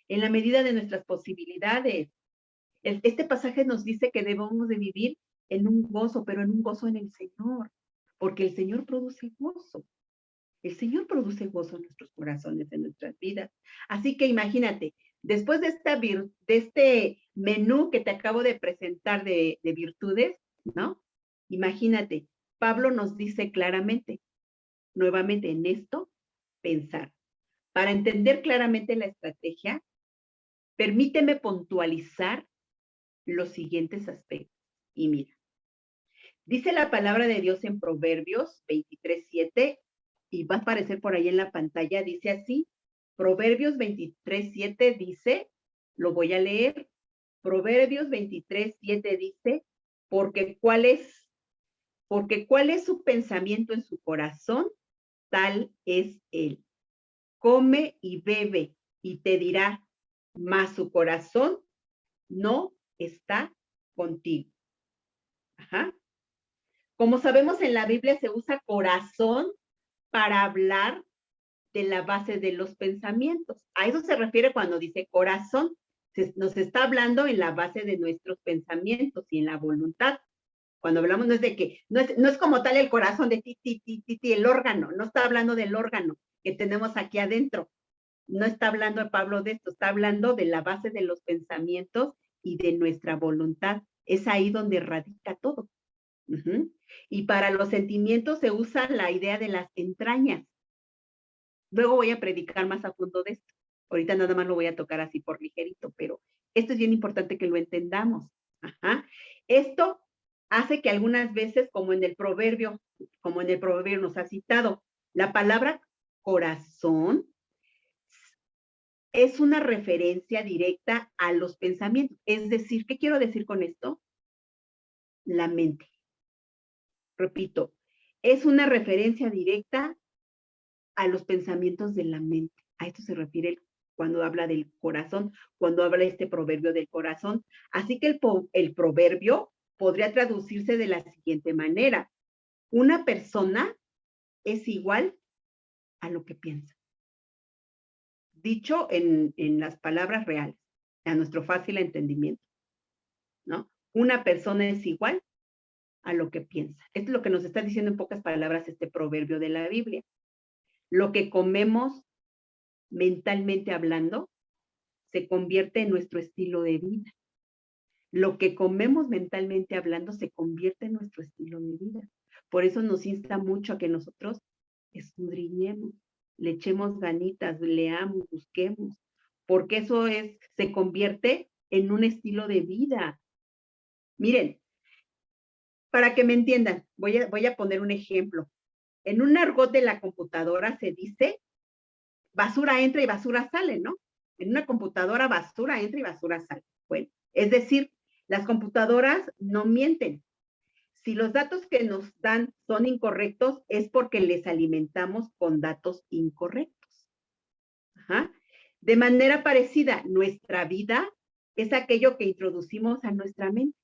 en la medida de nuestras posibilidades. Este pasaje nos dice que debemos de vivir en un gozo, pero en un gozo en el Señor, porque el Señor produce gozo. El Señor produce gozo en nuestros corazones, en nuestras vidas. Así que imagínate, después de este menú que te acabo de presentar de virtudes, ¿no? Imagínate, Pablo nos dice claramente, nuevamente en esto, pensar. Para entender claramente la estrategia, permíteme puntualizar los siguientes aspectos. Y mira, Dice la palabra de Dios en Proverbios 23:7, y va a aparecer por ahí en la pantalla, dice así, Proverbios 23:7 dice, lo voy a leer, Proverbios 23:7 dice, porque cuál es su pensamiento en su corazón, tal es él. Come y bebe, y te dirá, mas su corazón no está contigo. Ajá. Como sabemos, en la Biblia se usa corazón para hablar de la base de los pensamientos. A eso se refiere cuando dice corazón. Nos está hablando en la base de nuestros pensamientos y en la voluntad. Cuando hablamos no es de que, no es como tal el corazón de el órgano, no está hablando del órgano que tenemos aquí adentro. No está hablando Pablo de esto, está hablando de la base de los pensamientos y de nuestra voluntad. Es ahí donde radica todo. Y para los sentimientos se usa la idea de las entrañas. Luego voy a predicar más a fondo de esto. Ahorita nada más lo voy a tocar así por ligerito, pero esto es bien importante que lo entendamos. Ajá. Esto hace que algunas veces, como en el proverbio nos ha citado, la palabra corazón es una referencia directa a los pensamientos. Es decir, ¿qué quiero decir con esto? La mente. Repito, es una referencia directa a los pensamientos de la mente. A esto se refiere cuando habla del corazón, cuando habla este proverbio del corazón. Así que el proverbio podría traducirse de la siguiente manera. Una persona es igual a lo que piensa. Dicho en las palabras reales, a nuestro fácil entendimiento, ¿no? Una persona es igual a lo que piensa. Esto es lo que nos está diciendo en pocas palabras este proverbio de la Biblia. Lo que comemos mentalmente hablando se convierte en nuestro estilo de vida. Lo que comemos mentalmente hablando se convierte en nuestro estilo de vida. Por eso nos insta mucho a que nosotros escudriñemos, le echemos ganitas, leamos, busquemos, porque eso se convierte en un estilo de vida. Miren, para que me entiendan, voy a poner un ejemplo. En un argot de la computadora se dice, basura entra y basura sale, ¿no? En una computadora basura entra y basura sale. Bueno, es decir, las computadoras no mienten. Si los datos que nos dan son incorrectos, es porque les alimentamos con datos incorrectos. Ajá. De manera parecida, nuestra vida es aquello que introducimos a nuestra mente.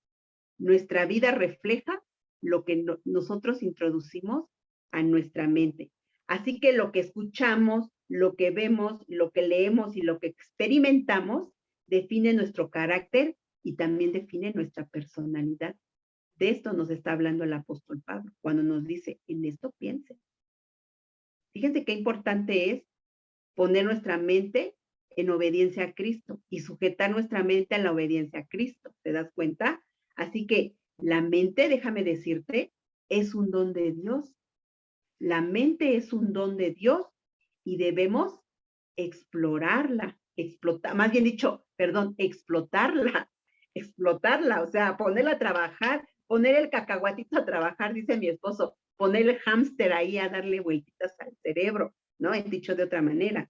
Nuestra vida refleja lo que nosotros introducimos a nuestra mente. Así que lo que escuchamos, lo que vemos, lo que leemos y lo que experimentamos define nuestro carácter y también define nuestra personalidad. De esto nos está hablando el apóstol Pablo cuando nos dice, en esto piensen. Fíjense qué importante es poner nuestra mente en obediencia a Cristo y sujetar nuestra mente a la obediencia a Cristo. ¿Te das cuenta? Así que la mente, déjame decirte, es un don de Dios. La mente es un don de Dios y debemos explorarla, más bien dicho, explotarla, o sea, ponerla a trabajar, poner el cacahuatito a trabajar, dice mi esposo, poner el hámster ahí a darle vueltitas al cerebro, ¿no? Es dicho de otra manera.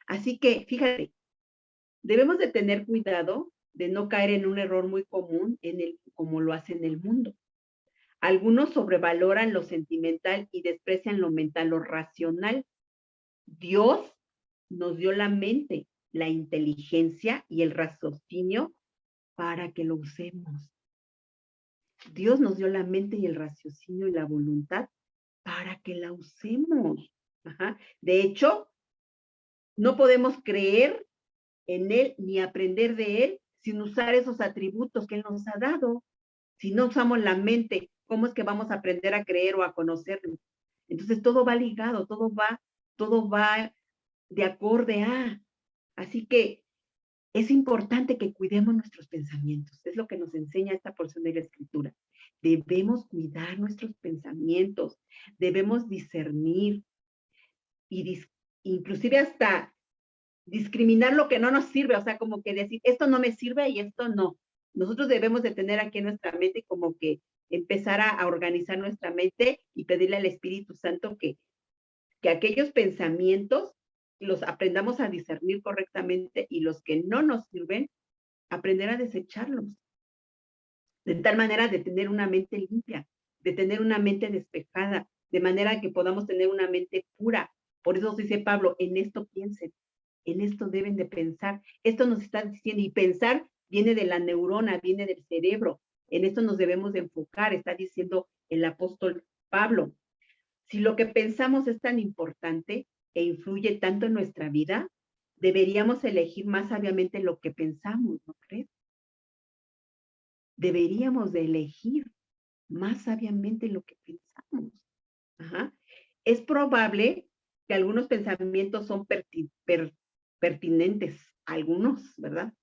Así que, fíjate, debemos de tener cuidado de no caer en un error muy común como lo hace en el mundo. Algunos sobrevaloran lo sentimental y desprecian lo mental, lo racional. Dios nos dio la mente, la inteligencia y el raciocinio para que lo usemos. Dios nos dio la mente y el raciocinio y la voluntad para que la usemos. Ajá. De hecho, no podemos creer en Él ni aprender de Él sin usar esos atributos que Él nos ha dado. Si no usamos la mente, ¿cómo es que vamos a aprender a creer o a conocerlo? Entonces todo va ligado, todo va de acorde a. Así que es importante que cuidemos nuestros pensamientos. Es lo que nos enseña esta porción de la Escritura. Debemos cuidar nuestros pensamientos, debemos discernir y inclusive hasta discriminar lo que no nos sirve, o sea, como que decir, esto no me sirve y esto no. Nosotros debemos de tener aquí en nuestra mente como que empezar a organizar nuestra mente y pedirle al Espíritu Santo que aquellos pensamientos los aprendamos a discernir correctamente y los que no nos sirven, aprender a desecharlos. De tal manera de tener una mente limpia, de tener una mente despejada, de manera que podamos tener una mente pura. Por eso dice Pablo, en esto piensen, en esto deben de pensar. Esto nos está diciendo, y pensar viene de la neurona, viene del cerebro. En esto nos debemos de enfocar, está diciendo el apóstol Pablo. Si lo que pensamos es tan importante e influye tanto en nuestra vida, deberíamos elegir más sabiamente lo que pensamos, ¿no crees? Deberíamos de elegir más sabiamente lo que pensamos. Ajá. Es probable que algunos pensamientos son pertinentes, algunos, ¿verdad?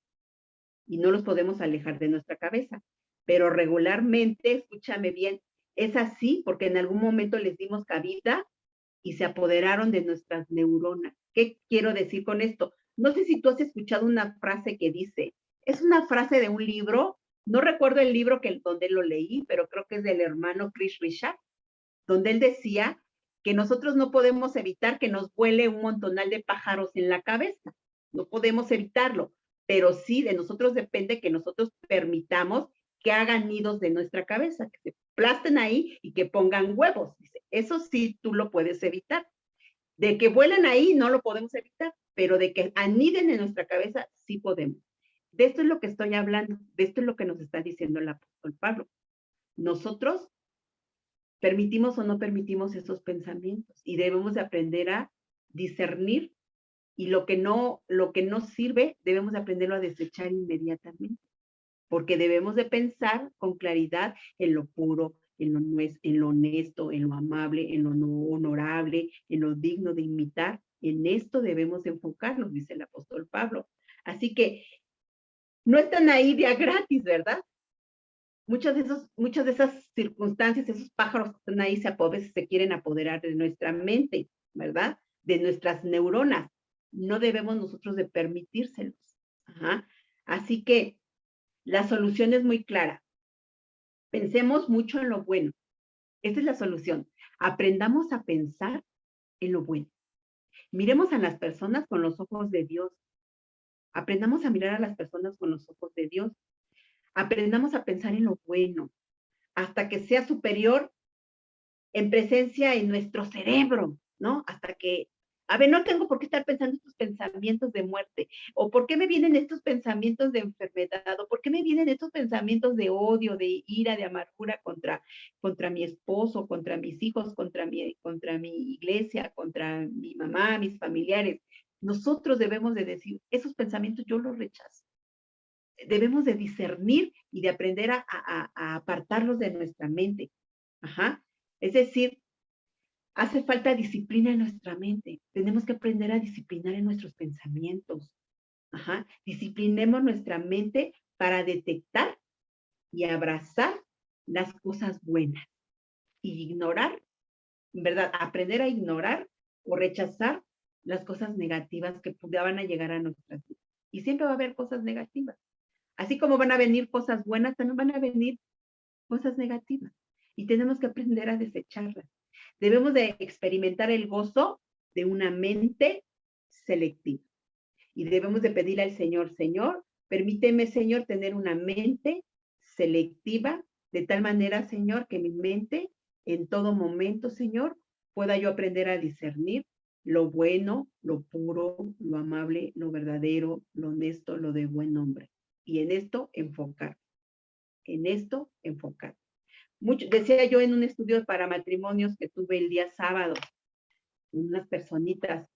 Y no los podemos alejar de nuestra cabeza. Pero regularmente, escúchame bien, es así porque en algún momento les dimos cabida y se apoderaron de nuestras neuronas. ¿Qué quiero decir con esto? No sé si tú has escuchado una frase que dice, es una frase de un libro, no recuerdo el libro donde lo leí, pero creo que es del hermano Chris Richard, donde él decía que nosotros no podemos evitar que nos vuele un montonal de pájaros en la cabeza. No podemos evitarlo, pero sí de nosotros depende que nosotros permitamos que hagan nidos de nuestra cabeza, que se aplasten ahí y que pongan huevos. Dice, eso sí tú lo puedes evitar. De que vuelan ahí no lo podemos evitar, pero de que aniden en nuestra cabeza sí podemos. De esto es lo que estoy hablando, de esto es lo que nos está diciendo el apóstol Pablo. Nosotros permitimos o no permitimos esos pensamientos y debemos de aprender a discernir y lo que no sirve debemos de aprenderlo a desechar inmediatamente, porque debemos de pensar con claridad en lo puro, en lo honesto, en lo amable, en lo no honorable, en lo digno de imitar. En esto debemos enfocarnos, dice el apóstol Pablo. Así que no están ahí de a gratis, ¿verdad? Muchas de esas circunstancias, esos pájaros que están ahí, a veces se quieren apoderar de nuestra mente, ¿verdad? De nuestras neuronas. No debemos nosotros de permitírselos. Ajá. Así que la solución es muy clara. Pensemos mucho en lo bueno. Esta es la solución. Aprendamos a pensar en lo bueno. Miremos a las personas con los ojos de Dios. Aprendamos a mirar a las personas con los ojos de Dios. Aprendamos a pensar en lo bueno, hasta que sea superior en presencia en nuestro cerebro, ¿no? Hasta que, a ver, no tengo por qué estar pensando estos pensamientos de muerte, o por qué me vienen estos pensamientos de enfermedad, o por qué me vienen estos pensamientos de odio, de ira, de amargura contra mi esposo, contra mis hijos, contra mi iglesia, contra mi mamá, mis familiares. Nosotros debemos de decir, esos pensamientos yo los rechazo. Debemos de discernir y de aprender a apartarlos de nuestra mente. Ajá. Es decir, hace falta disciplina en nuestra mente. Tenemos que aprender a disciplinar en nuestros pensamientos. Ajá. Disciplinemos nuestra mente para detectar y abrazar las cosas buenas y ignorar, ¿verdad? Aprender a ignorar o rechazar las cosas negativas que van a llegar a nuestras vidas. Y siempre va a haber cosas negativas. Así como van a venir cosas buenas, también van a venir cosas negativas. Y tenemos que aprender a desecharlas. Debemos de experimentar el gozo de una mente selectiva. Y debemos de pedirle al Señor, Señor, permíteme, Señor, tener una mente selectiva, de tal manera, Señor, que mi mente en todo momento, Señor, pueda yo aprender a discernir lo bueno, lo puro, lo amable, lo verdadero, lo honesto, lo de buen nombre. Y en esto enfocar. En esto enfocar. Decía yo en un estudio para matrimonios que tuve el día sábado, unas personitas,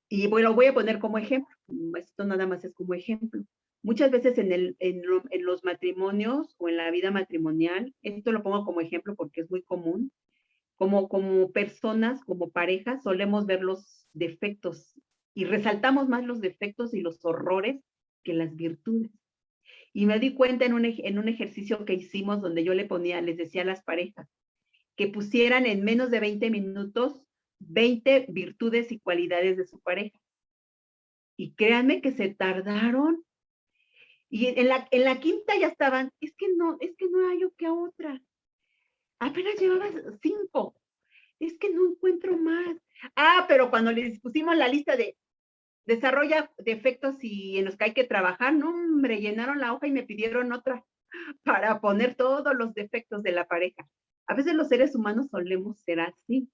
y bueno, voy a poner como ejemplo, esto nada más es como ejemplo. Muchas veces en los matrimonios o en la vida matrimonial, esto lo pongo como ejemplo porque es muy común, como personas, como parejas, solemos ver los defectos y resaltamos más los defectos y los horrores que las virtudes. Y me di cuenta en un ejercicio que hicimos donde yo les decía a las parejas, que pusieran en menos de 20 minutos 20 virtudes y cualidades de su pareja. Y créanme que se tardaron. Y en la quinta ya estaban, es que no hay que a otra. Apenas llevabas 5. Es que no encuentro más. Pero cuando les pusimos la lista de desarrolla defectos y en los que hay que trabajar, no, hombre, llenaron la hoja y me pidieron otra para poner todos los defectos de la pareja. A veces los seres humanos solemos ser así.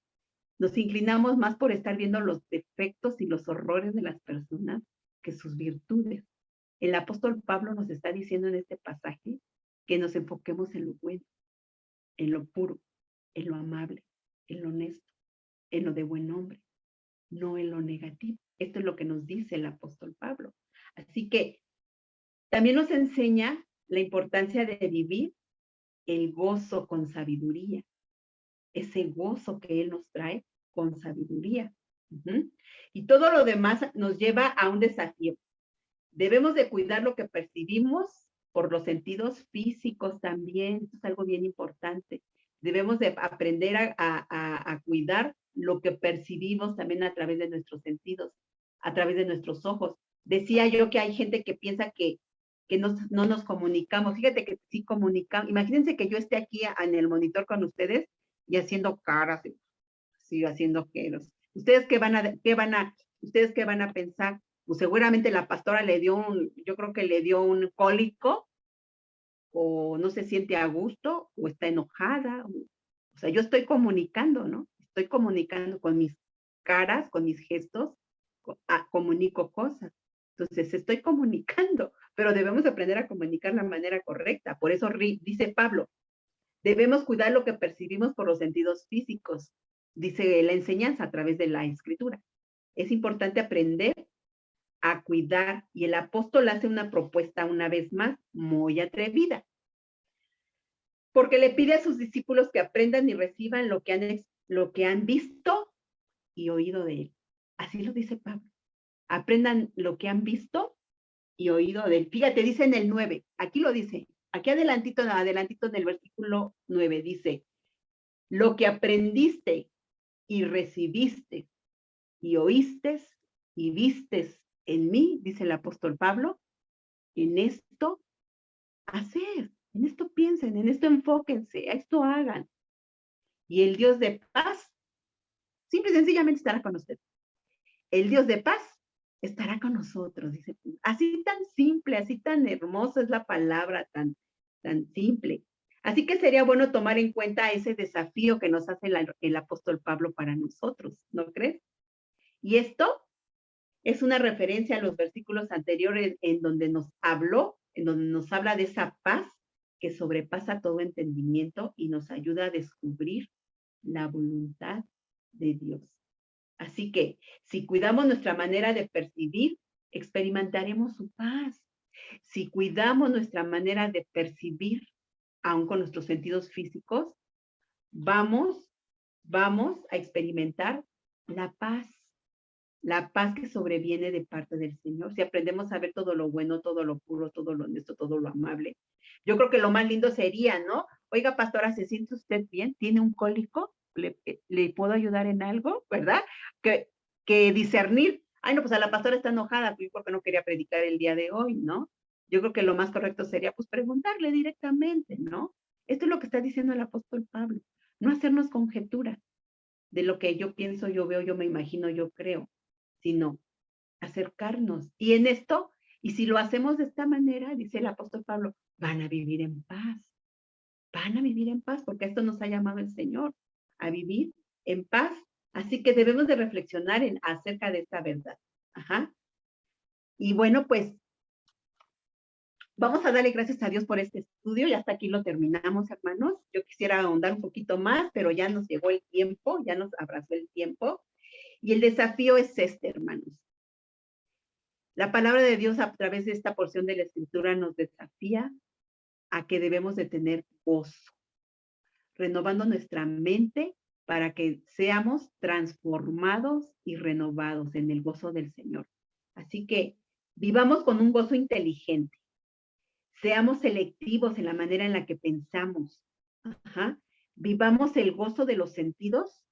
Nos inclinamos más por estar viendo los defectos y los horrores de las personas que sus virtudes. El apóstol Pablo nos está diciendo en este pasaje que nos enfoquemos en lo bueno, en lo puro, en lo amable, en lo honesto, en lo de buen nombre, no en lo negativo. Esto es lo que nos dice el apóstol Pablo. Así que también nos enseña la importancia de vivir el gozo con sabiduría, ese gozo que Él nos trae con sabiduría. Y todo lo demás nos lleva a un desafío. Debemos de cuidar lo que percibimos por los sentidos físicos también. Esto es algo bien importante. Debemos de aprender a cuidar lo que percibimos también a través de nuestros sentidos, a través de nuestros ojos. Decía yo que hay gente que piensa que no nos comunicamos. Fíjate que sí comunicamos. Imagínense que yo esté aquí en el monitor con ustedes y haciendo caras, sí, haciendo queros. ¿Ustedes qué van a pensar? Pues seguramente la pastora yo creo que le dio un cólico, o no se siente a gusto, o está enojada. O sea, yo estoy comunicando, ¿no? Estoy comunicando con mis caras, con mis gestos, comunico cosas. Entonces, estoy comunicando, pero debemos aprender a comunicar de la manera correcta. Por eso dice Pablo, debemos cuidar lo que percibimos por los sentidos físicos, dice la enseñanza a través de la escritura. Es importante aprender a cuidar, y el apóstol hace una propuesta una vez más muy atrevida, porque le pide a sus discípulos que aprendan y reciban lo que han visto y oído de él. Así lo dice Pablo. Aprendan lo que han visto y oído de él. Fíjate, dice en el 9, aquí lo dice, aquí adelantito en el versículo 9, dice, lo que aprendiste y recibiste y oíste y vistes en mí, dice el apóstol Pablo, en esto hacer, en esto piensen, en esto enfóquense, a esto hagan. Y el Dios de paz, simple y sencillamente estará con ustedes. El Dios de paz estará con nosotros, dice. Así tan simple, así tan hermosa es la palabra, tan simple. Así que sería bueno tomar en cuenta ese desafío que nos hace el apóstol Pablo para nosotros, ¿no crees? Y esto es una referencia a los versículos anteriores en donde nos habla de esa paz que sobrepasa todo entendimiento y nos ayuda a descubrir la voluntad de Dios. Así que si cuidamos nuestra manera de percibir, experimentaremos su paz. Si cuidamos nuestra manera de percibir, aún con nuestros sentidos físicos, vamos a experimentar la paz que sobreviene de parte del Señor. Si aprendemos a ver todo lo bueno, todo lo puro, todo lo honesto, todo lo amable. Yo creo que lo más lindo sería, ¿no? Oiga, pastora, ¿se siente usted bien? ¿Tiene un cólico? ¿Le puedo ayudar en algo? ¿Verdad? Que discernir. Ay, no, pues a la pastora está enojada porque no quería predicar el día de hoy, ¿no? Yo creo que lo más correcto sería, pues, preguntarle directamente, ¿no? Esto es lo que está diciendo el apóstol Pablo. No hacernos conjeturas de lo que yo pienso, yo veo, yo me imagino, yo creo, sino acercarnos. Y en esto, y si lo hacemos de esta manera, dice el apóstol Pablo, van a vivir en paz. Van a vivir en paz, porque esto nos ha llamado el Señor, a vivir en paz. Así que debemos de reflexionar acerca de esta verdad. Ajá. Y bueno, pues, vamos a darle gracias a Dios por este estudio, y hasta aquí lo terminamos, hermanos. Yo quisiera ahondar un poquito más, pero ya nos llegó el tiempo, ya nos abrazó el tiempo. Y el desafío es este, hermanos. La palabra de Dios a través de esta porción de la Escritura nos desafía a que debemos de tener gozo, renovando nuestra mente para que seamos transformados y renovados en el gozo del Señor. Así que vivamos con un gozo inteligente. Seamos selectivos en la manera en la que pensamos. Ajá. Vivamos el gozo de los sentidos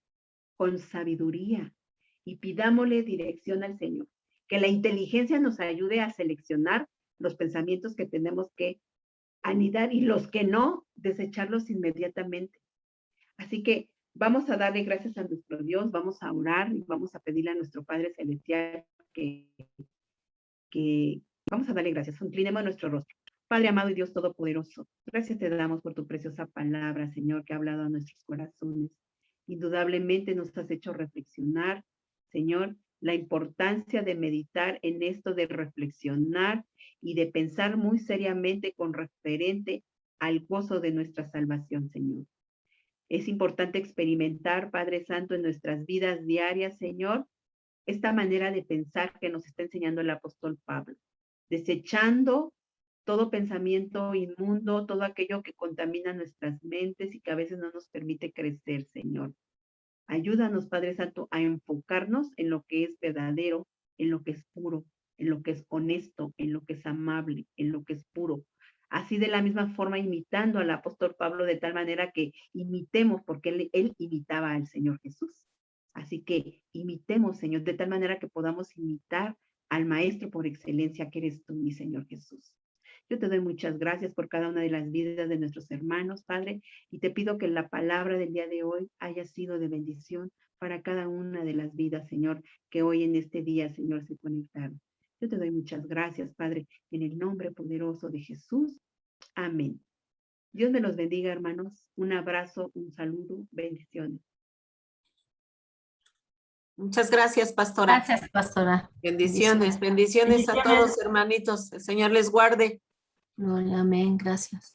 con sabiduría y pidámosle dirección al Señor. Que la inteligencia nos ayude a seleccionar los pensamientos que tenemos que anidar y los que no, desecharlos inmediatamente. Así que vamos a darle gracias a nuestro Dios, vamos a orar y vamos a pedirle a nuestro Padre Celestial que vamos a darle gracias. Inclinemos nuestro rostro. Padre amado y Dios Todopoderoso, gracias te damos por tu preciosa palabra, Señor, que ha hablado a nuestros corazones. Indudablemente nos has hecho reflexionar, Señor, la importancia de meditar en esto, de reflexionar y de pensar muy seriamente con referente al gozo de nuestra salvación, Señor. Es importante experimentar, Padre Santo, en nuestras vidas diarias, Señor, esta manera de pensar que nos está enseñando el apóstol Pablo, desechando todo pensamiento inmundo, todo aquello que contamina nuestras mentes y que a veces no nos permite crecer, Señor. Ayúdanos, Padre Santo, a enfocarnos en lo que es verdadero, en lo que es puro, en lo que es honesto, en lo que es amable, en lo que es puro. Así de la misma forma, imitando al apóstol Pablo de tal manera que imitemos, porque él imitaba al Señor Jesús. Así que imitemos, Señor, de tal manera que podamos imitar al Maestro por excelencia que eres tú, mi Señor Jesús. Yo te doy muchas gracias por cada una de las vidas de nuestros hermanos, Padre, y te pido que la palabra del día de hoy haya sido de bendición para cada una de las vidas, Señor, que hoy en este día, Señor, se conectaron. Yo te doy muchas gracias, Padre, en el nombre poderoso de Jesús. Amén. Dios me los bendiga, hermanos. Un abrazo, un saludo, bendiciones. Muchas gracias, pastora. Gracias, pastora. Bendiciones, bendiciones a todos, hermanitos. El Señor les guarde. Gloria, amén. Gracias.